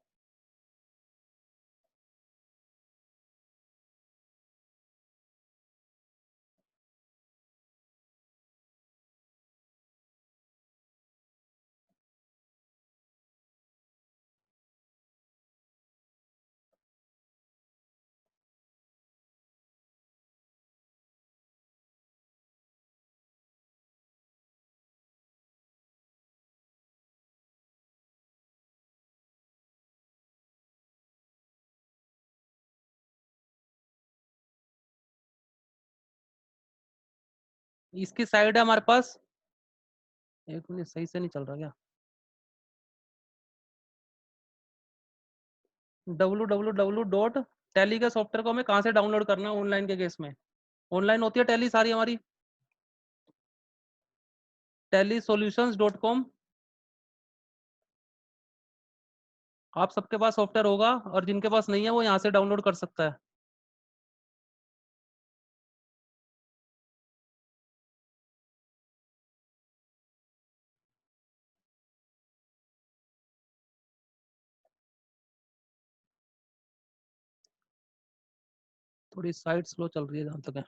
इसकी साइड है हमारे पास, एक मिनट, सही से नहीं चल रहा क्या? www.टैली के सॉफ्टवेयर को हमें कहाँ से डाउनलोड करना है ऑनलाइन के केस में। ऑनलाइन होती है टैली सारी हमारी, tellysolutions.com। आप सबके पास सॉफ्टवेयर होगा, और जिनके पास नहीं है वो यहाँ से डाउनलोड कर सकता है। थोड़ी साइट स्लो चल रही है जहाँ तक है।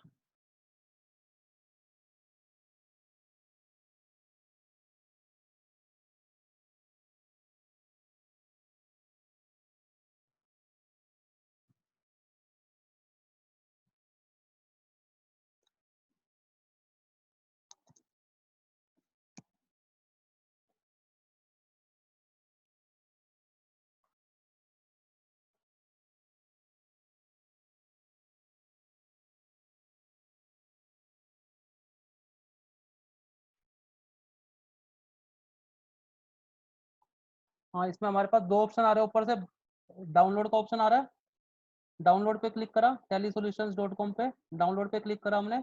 हाँ, इसमें हमारे पास दो ऑप्शन आ रहे हैं। ऊपर से डाउनलोड का ऑप्शन आ रहा है, डाउनलोड पे क्लिक करा, tellysolutions.com पे डाउनलोड पे क्लिक करा हमने।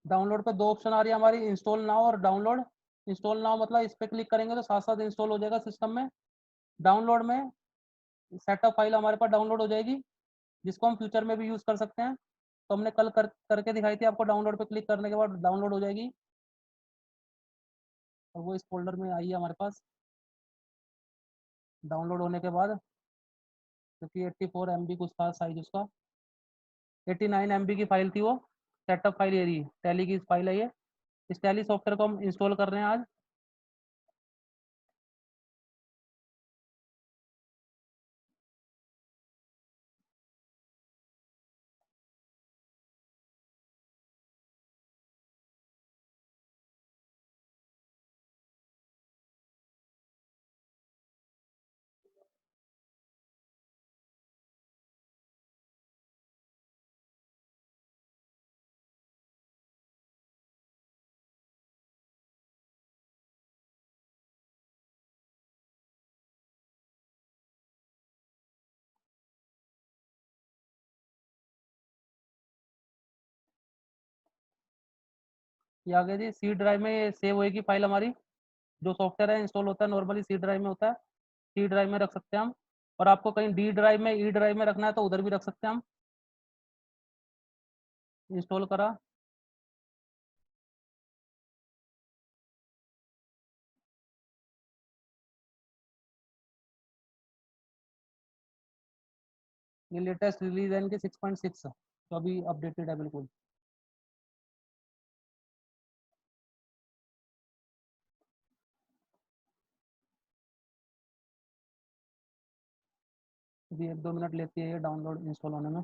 डाउनलोड पे दो ऑप्शन आ रही है हमारी, इंस्टॉल नाउ और डाउनलोड। इंस्टॉल नाउ मतलब इस पे क्लिक करेंगे तो साथ साथ इंस्टॉल हो जाएगा सिस्टम में। डाउनलोड में सेटअप फाइल हमारे पास डाउनलोड हो जाएगी, जिसको हम फ्यूचर में भी यूज कर सकते हैं। तो हमने कल करके दिखाई थी आपको, डाउनलोड पे क्लिक करने के बाद डाउनलोड हो जाएगी और वो इस फोल्डर में आई है हमारे पास। डाउनलोड होने के बाद, क्योंकि 84 MB कुछ था साइज उसका, 89 MB की फाइल थी वो। सेटअप फाइल ये रही, टैली की फाइल है ये। इस टैली सॉफ्टवेयर को हम इंस्टॉल कर रहे हैं आज। ये आ गया जी, सी ड्राइव में ये सेव होएगी फाइल हमारी। जो सॉफ्टवेयर है इंस्टॉल होता है नॉर्मली सी ड्राइव में होता है, सी ड्राइव में रख सकते हैं हम। और आपको कहीं डी ड्राइव में, ई ड्राइव में रखना है तो उधर भी रख सकते हैं हम। इंस्टॉल करा, ये लेटेस्ट रिलीज है इनकी 6.6, तो अभी अपडेटेड है बिल्कुल। अभी 1-2 मिनट लेती है ये डाउनलोड इंस्टॉल होने में।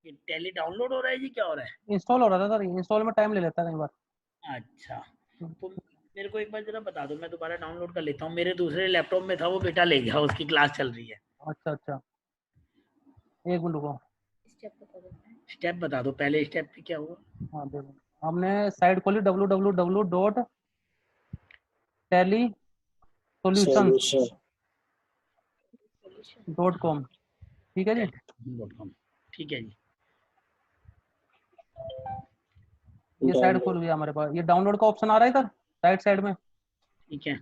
ये टैली डाउनलोड हो रहा है जी, क्या हो रहा है? इंस्टॉल हो रहा था सर, इंस्टॉल में टाइम ले लेता है कई बार। अच्छा, तो मेरे को एक बार जरा बता दो, मैं दोबारा डाउनलोड कर लेता हूँ। मेरे दूसरे लैपटॉप में था, वो बेटा ले गया, उसकी क्लास चल रही है। अच्छा अच्छा, एक मिनट रुको। स्टेप बता दो। स्टेप बता दो, पहले स्टेप पे क्या हुआ? हाँ देखो, हमने साइट खोली www.tellysolutions.com, ठीक है जी। .com, ठीक है जी। ये साइट खुल गया हमारे पास, ये डाउनलोड का ऑप्शन आ रहा है इधर राइट साइड में, ठीक है,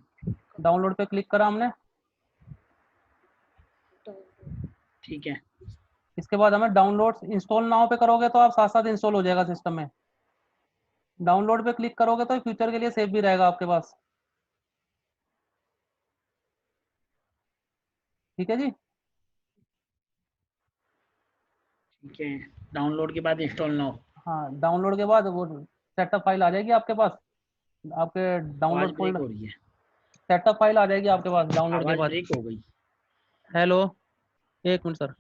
डाउनलोड पे क्लिक करा हमने। ठीक है, इसके बाद हमें डाउनलोड इंस्टॉल नाउ पे करोगे तो आप साथ साथ इंस्टॉल हो जाएगा सिस्टम में। डाउनलोड पे क्लिक करोगे तो फ्यूचर के लिए सेव भी रहेगा आपके पास, ठीक है जी। ठीक है। डाउनलोड के बाद इंस्टॉल ना हो। हाँ, डाउनलोड के बाद वो सेटअप फाइल आ जाएगी आपके पास, आपके आवाज डाउनलोड ब्रेक फोल्डर, हो रही है, सेटअप फाइल आ जाएगी आपके पास डाउनलोड के आवाज बाद। ब्रेक हो गई। हेलो, एक मिनट सर।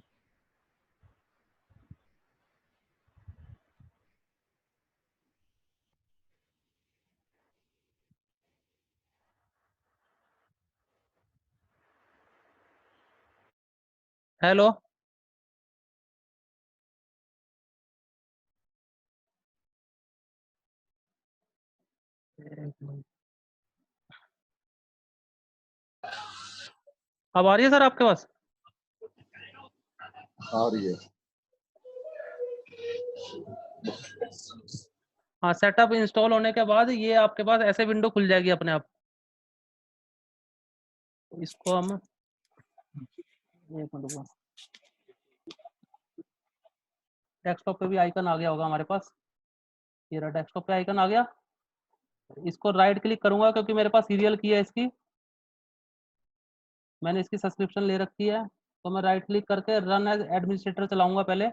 हेलो, अब आ रही है सर आपके पास? आ रही है। हाँ, सेटअप इंस्टॉल होने के बाद ये आपके पास ऐसे विंडो खुल जाएगी अपने आप। इसको हम एक मिनट रुको, डेस्कटॉप पे भी आइकन आ गया होगा हमारे पास, ये रहा डेस्कटॉप पे आइकन आ गया। इसको राइट क्लिक करूंगा क्योंकि मेरे पास सीरियल की है इसकी, मैंने इसकी सब्सक्रिप्शन ले रखी है, तो मैं राइट क्लिक करके रन एज एडमिनिस्ट्रेटर चलाऊंगा पहले।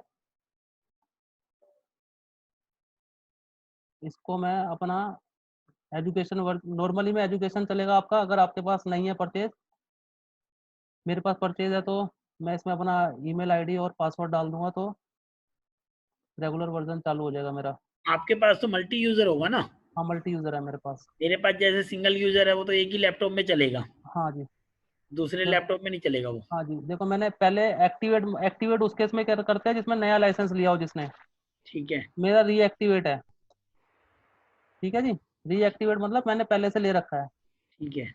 इसको मैं अपना एजुकेशन वर्क, नॉर्मली में एजुकेशन चलेगा आपका, अगर आपके पास नहीं है परचेज, मेरे पास परचेज है तो मैं इसमें अपना ईमेल आईडी और पासवर्ड डाल दूंगा तो रेगुलर वर्जन चालू हो जाएगा मेरा। आपके पास तो मल्टी यूजर होगा ना? हाँ, मल्टी यूजर है मेरे पास। मेरे पास जैसे सिंगल यूजर है, वो तो एक ही लैपटॉप में चलेगा, हाँ जी, दूसरे देखो, लैपटॉप में नहीं चलेगा वो। हाँ जी देखो, मैंने पहले एक्टिवेट एक्टिवेट उस केस में क्या करते हैं जिसमें नया लाइसेंस लिया हो जिसने, ठीक है, मेरा रीएक्टिवेट है, ठीक है जी। रीएक्टिवेट मतलब मैंने पहले से ले रखा है। ठीक है।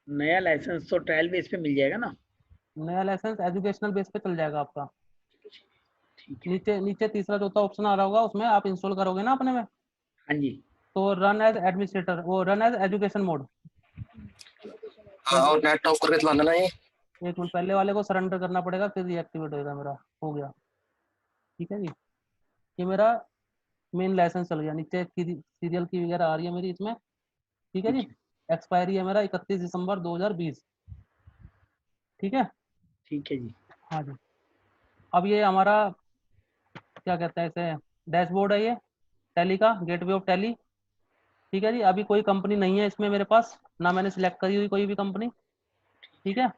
नया लाइसेंस तो ट्रायल बेस पे मिल जाएगा ना? नया लाइसेंस एजुकेशनल बेस पे चल जाएगा आपका। ठीक है। नीचे नीचे तीसरा चौथा ऑप्शन आ रहा होगा, उसमें आप इंस्टॉल करोगे ना अपने में, हाँ जी। तो रन एज एडमिनिस्ट्रेटर, वो रन एज एजुकेशन मोड। हाँ, और नेट ऑफ करके चलाना ना ये। एक मिनट, पहले वाले को सरेंडर करना पड़ेगा फिर रीएक्टिवेट होगा मेरा, हो गया, ठीक है जी। ये मेरा मेन लाइसेंस चल गया, नीचे सीरियल की वगैरह आ रही है मेरी इसमें, ठीक है ठीक जी। है, एक्सपायरी है मेरा 31 दिसंबर 2020, ठीक है। ठीक है जी। हाँ जी, अब ये हमारा क्या कहते हैं इसे, डैशबोर्ड है ये टैली का, गेटवे ऑफ टैली, ठीक है जी। अभी कोई कंपनी नहीं है इसमें मेरे पास, ना मैंने सिलेक्ट करी हुई कोई भी कंपनी, ठीक है।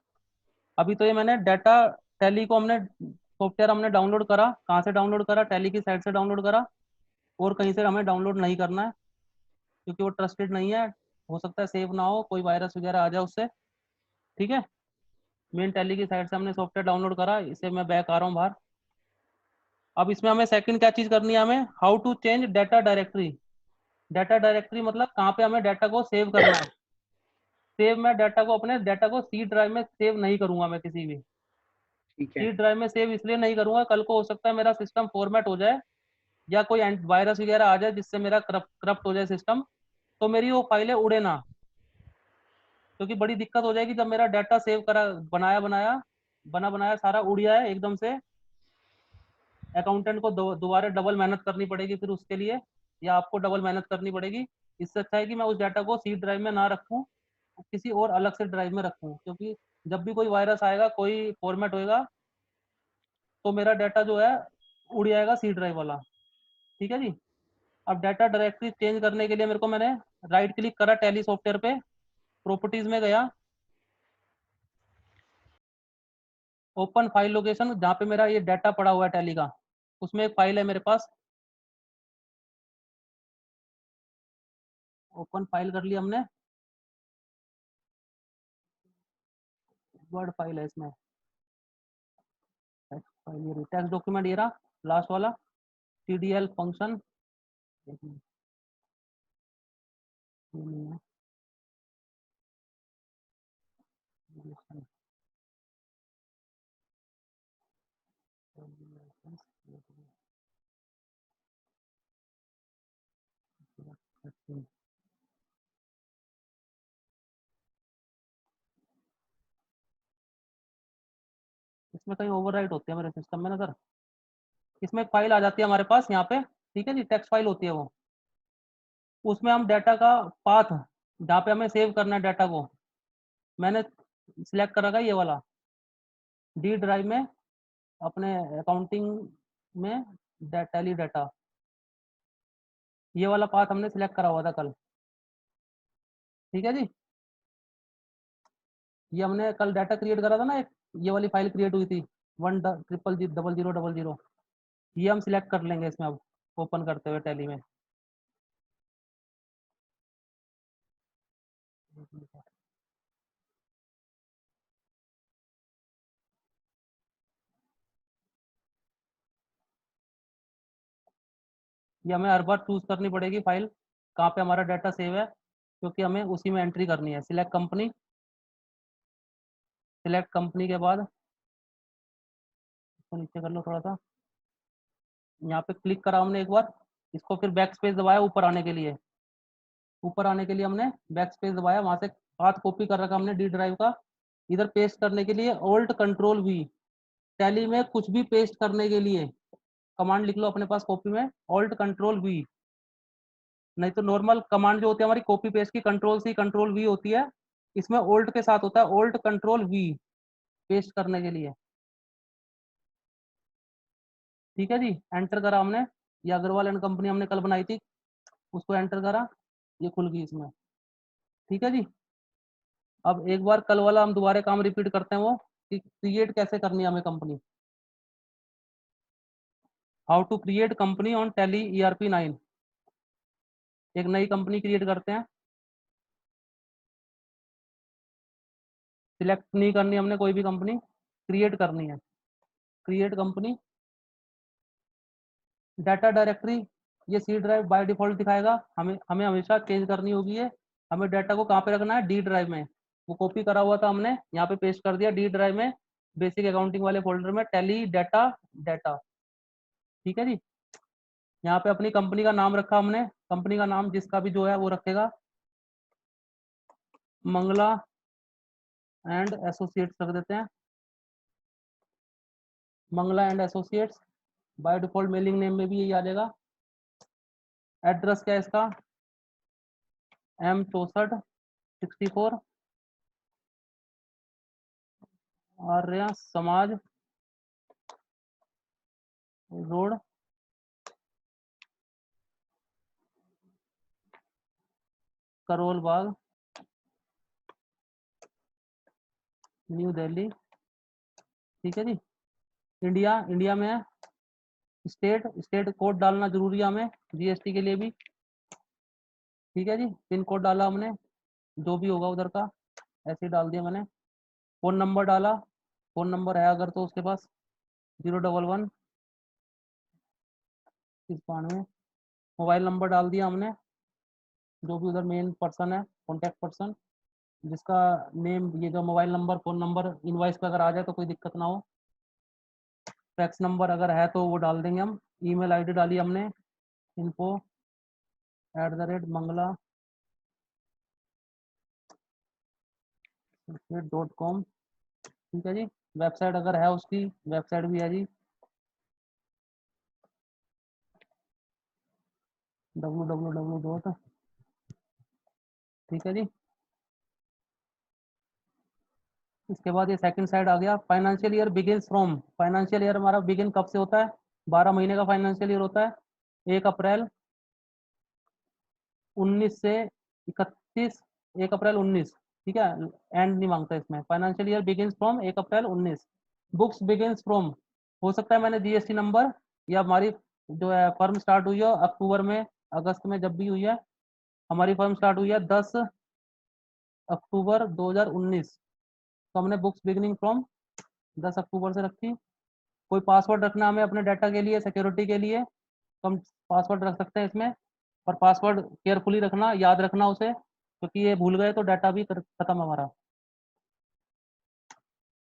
अभी तो ये मैंने डाटा टैली को हमने सॉफ्टवेयर हमने डाउनलोड करा, कहाँ से डाउनलोड करा, टैली की साइट से डाउनलोड करा, और कहीं से हमें डाउनलोड नहीं करना है क्योंकि वो ट्रस्टेड नहीं है, हो सकता है सेव ना हो, कोई वायरस वगैरह आ जाए उससे, ठीक है। मेन टैली की साइट से हमने सॉफ्टवेयर डाउनलोड करा, इसे मैं बैक आ रहा हूँ बाहर। अब इसमें हमें सेकंड क्या चीज़ करनी है, हमें how to change data directory. Data directory मतलब कहाँ पे हमें डाटा को सेव करना है। सेव, मैं डाटा को अपने डाटा को सी ड्राइव में सेव नहीं करूंगा मैं किसी भी, ठीक है। सी ड्राइव में सेव इसलिए नहीं करूंगा, कल को हो सकता है मेरा सिस्टम फॉर्मेट हो जाए या कोई वायरस वगैरह आ जाए जिससे मेरा करप्ट हो जाए सिस्टम, तो मेरी वो फाइलें उड़े ना, क्योंकि बड़ी दिक्कत हो जाएगी जब मेरा डाटा सेव करा, बनाया बनाया बना बनाया सारा उड़ जाए एकदम से, अकाउंटेंट को दोबारा डबल मेहनत करनी पड़ेगी फिर उसके लिए, या आपको डबल मेहनत करनी पड़ेगी। इससे अच्छा है कि मैं उस डाटा को सी ड्राइव में ना रखूँ, किसी और अलग से ड्राइव में रखूँ, क्योंकि जब भी कोई वायरस आएगा, कोई फॉर्मेट होएगा, तो मेरा डाटा जो है उड़ जाएगा सी ड्राइव वाला। ठीक है जी। अब डाटा डायरेक्टरी चेंज करने के लिए मेरे को, मैंने राइट क्लिक करा टैली सॉफ्टवेयर पे, प्रॉपर्टीज में गया, ओपन फाइल लोकेशन, जहाँ पे मेरा ये डाटा पड़ा हुआ है टैली का, उसमें एक फाइल है मेरे पास, ओपन फाइल कर लिया हमने, वर्ड फाइल है इसमें, टेक्स्ट फाइल, ये टेक्स्ट डॉक्यूमेंट, ये रहा लास्ट वाला, TDL फंक्शन, इसमें कहीं ओवरराइट होते हैं मेरे सिस्टम में ना सर। इसमें एक फाइल आ जाती है हमारे पास यहाँ पे, ठीक है जी, टेक्स्ट फाइल होती है वो, उसमें हम डाटा का पाथ, जहाँ पे हमें सेव करना है डाटा को, मैंने सिलेक्ट कर रखा है ये वाला, डी ड्राइव में, अपने अकाउंटिंग में, टैली डाटा, ये वाला पाथ हमने सिलेक्ट करा हुआ था कल। ठीक है जी। ये हमने कल डाटा क्रिएट करा था ना, एक ये वाली फाइल क्रिएट हुई थी 1000000, ये हम सिलेक्ट कर लेंगे इसमें अब, ओपन करते हुए टैली में। ये हमें हर बार चूज करनी पड़ेगी फाइल कहाँ पे हमारा डाटा सेव है, क्योंकि हमें उसी में एंट्री करनी है। सिलेक्ट कंपनी, सिलेक्ट कंपनी के बाद इसको नीचे कर लो थोड़ा सा, यहाँ पे क्लिक करा हमने एक बार, इसको फिर बैक स्पेस दबाया ऊपर आने के लिए, ऊपर आने के लिए हमने बैक स्पेस दबाया, वहां से पाथ कॉपी कर रखा हमने डी ड्राइव का, इधर पेस्ट करने के लिए ऑल्ट कंट्रोल वी, टैली में कुछ भी पेस्ट करने के लिए कमांड लिख लो अपने पास कॉपी में, ऑल्ट कंट्रोल वी, नहीं तो नॉर्मल कमांड जो होती है हमारी कॉपी पेस्ट की, कंट्रोल सी कंट्रोल वी होती है, इसमें ऑल्ट के साथ होता है ऑल्ट कंट्रोल वी, पेस्ट करने के लिए। ठीक है जी, एंटर करा हमने, ये अग्रवाल एंड कंपनी हमने कल बनाई थी, उसको एंटर करा, ये खुल गई इसमें। ठीक है जी। अब एक बार कल वाला हम दोबारा काम रिपीट करते हैं, वो कि क्रिएट कैसे करनी है हमें company, how to create company on Tally ERP 9। एक नई कंपनी क्रिएट करते हैं, सिलेक्ट नहीं करनी हमने कोई भी कंपनी, क्रिएट करनी है, क्रिएट कंपनी, डाटा डायरेक्टरी, ये सी ड्राइव बाय डिफॉल्ट दिखाएगा, हमें हमें हमेशा चेंज करनी होगी ये, हमें डाटा को कहाँ पे रखना है, डी ड्राइव में, वो कॉपी करा हुआ था हमने यहाँ पे पेस्ट कर दिया डी ड्राइव में, बेसिक अकाउंटिंग वाले फोल्डर में, टैली डाटा डाटा। ठीक है जी। यहाँ पे अपनी कंपनी का नाम रखा हमने, कंपनी का नाम जिसका भी जो है वो रखेगा, मंगला एंड एसोसिएट्स रख देते हैं, Mangla and associates, by default mailing name में भी यही आ जाएगा। एड्रेस क्या है इसका, M64 Arya Samaj road, Karol Bagh, new Delhi. ठीक है जी। इंडिया, इंडिया में है, स्टेट, स्टेट कोड डालना जरूरी है हमें GST के लिए भी। ठीक है जी। पिन कोड डाला हमने, जो भी होगा उधर का, ऐसे ही डाल दिया मैंने। फ़ोन नंबर डाला, फ़ोन नंबर है अगर तो उसके पास, 011 92। मोबाइल नंबर डाल दिया हमने, जो भी उधर मेन पर्सन है, कॉन्टैक्ट पर्सन, जिसका नेम, ये जो mobile number phone number invoice पे अगर आ जाए तो कोई दिक्कत ना हो। फैक्स नंबर अगर है तो वो डाल देंगे हम। ईमेल आईडी डाली हमने, info@mangla.com। ठीक है जी। वेबसाइट अगर है उसकी, वेबसाइट भी है जी, www डॉट, ठीक है जी। इसके बाद ये सेकंड साइड आ गया, financial year begins from, financial year हमारा बिगिन कब से होता है, 12 महीने का फाइनेंशियल ईयर होता है, 1 अप्रैल 19 से 31, 1 अप्रैल 19, ठीक है, एंड नहीं मांगता इसमें। Financial year begins from 1 April 19, books begins from, हो सकता है मैंने जीएसटी नंबर या हमारी जो है फर्म स्टार्ट हुई है अक्टूबर में, अगस्त में, जब भी हुई है, हमारी फर्म स्टार्ट हुई है 10 अक्टूबर 2019, तो हमने बुक्स बिगिनिंग फ्रॉम 10 अक्टूबर से रखी। कोई पासवर्ड रखना हमें अपने डाटा के लिए, सिक्योरिटी के लिए, तो हम पासवर्ड रख सकते हैं इसमें, और पासवर्ड केयरफुली रखना, याद रखना उसे, क्योंकि ये भूल गए तो डाटा भी खत्म हमारा,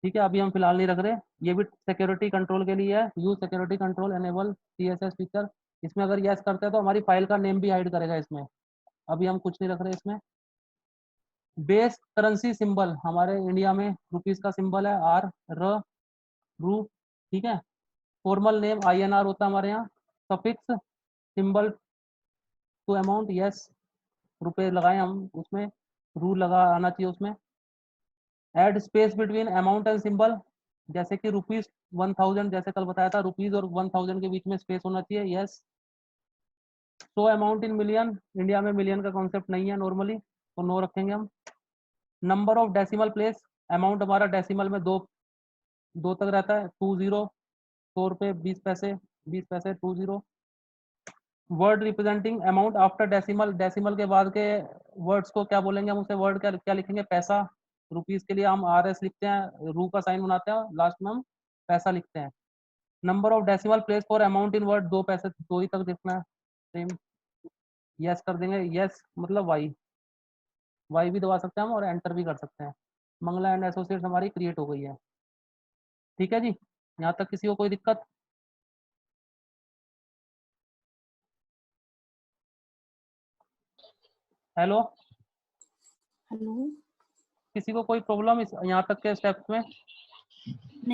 ठीक है। अभी हम फिलहाल नहीं रख रहे, ये भी सिक्योरिटी कंट्रोल के लिए है, use security control enable CSS feature, इसमें अगर यस करते हैं तो हमारी फाइल का नेम भी हाइड करेगा इसमें। अभी हम कुछ नहीं रख रहे इसमें। बेस करेंसी सिंबल, हमारे इंडिया में रुपीस का सिंबल है आर, र, रू, ठीक है। फॉर्मल नेम INR होता है हमारे यहाँ। Suffix symbol to amount, yes, रुपए लगाए हम उसमें, रू लगा आना चाहिए उसमें। Add space between amount and symbol, जैसे कि रुपीज 1000, जैसे कल बताया था, रुपीज और 1000 के बीच में स्पेस होना चाहिए, yes. So amount in million, India में मिलियन का कॉन्सेप्ट नहीं है नॉर्मली, तो नो रखेंगे हम। Number of decimal place, amount हमारा डेसिमल में दो तक रहता है, 20, 100 रुपये 20 पैसे, 20 पैसे 20। Word representing amount after decimal, decimal के बाद के वर्ड्स को क्या बोलेंगे हम, उसे वर्ड क्या क्या लिखेंगे, पैसा। रुपीस के लिए हम RS लिखते हैं, रू का साइन बनाते हैं, लास्ट में हम पैसा लिखते हैं। Number of decimal place for amount in word, 2 पैसे 2 ही तक लिखना है, सेम, यस कर देंगे। यस मतलब वाई भी दबा सकते हैं हम, और एंटर भी कर सकते हैं। मंगला एंड एसोसिएट्स हमारी क्रिएट हो गई है, ठीक है जी। यहाँ तक किसी को कोई दिक्कत? Hello, hello. किसी को कोई प्रॉब्लम यहाँ तक के स्टेप्स में?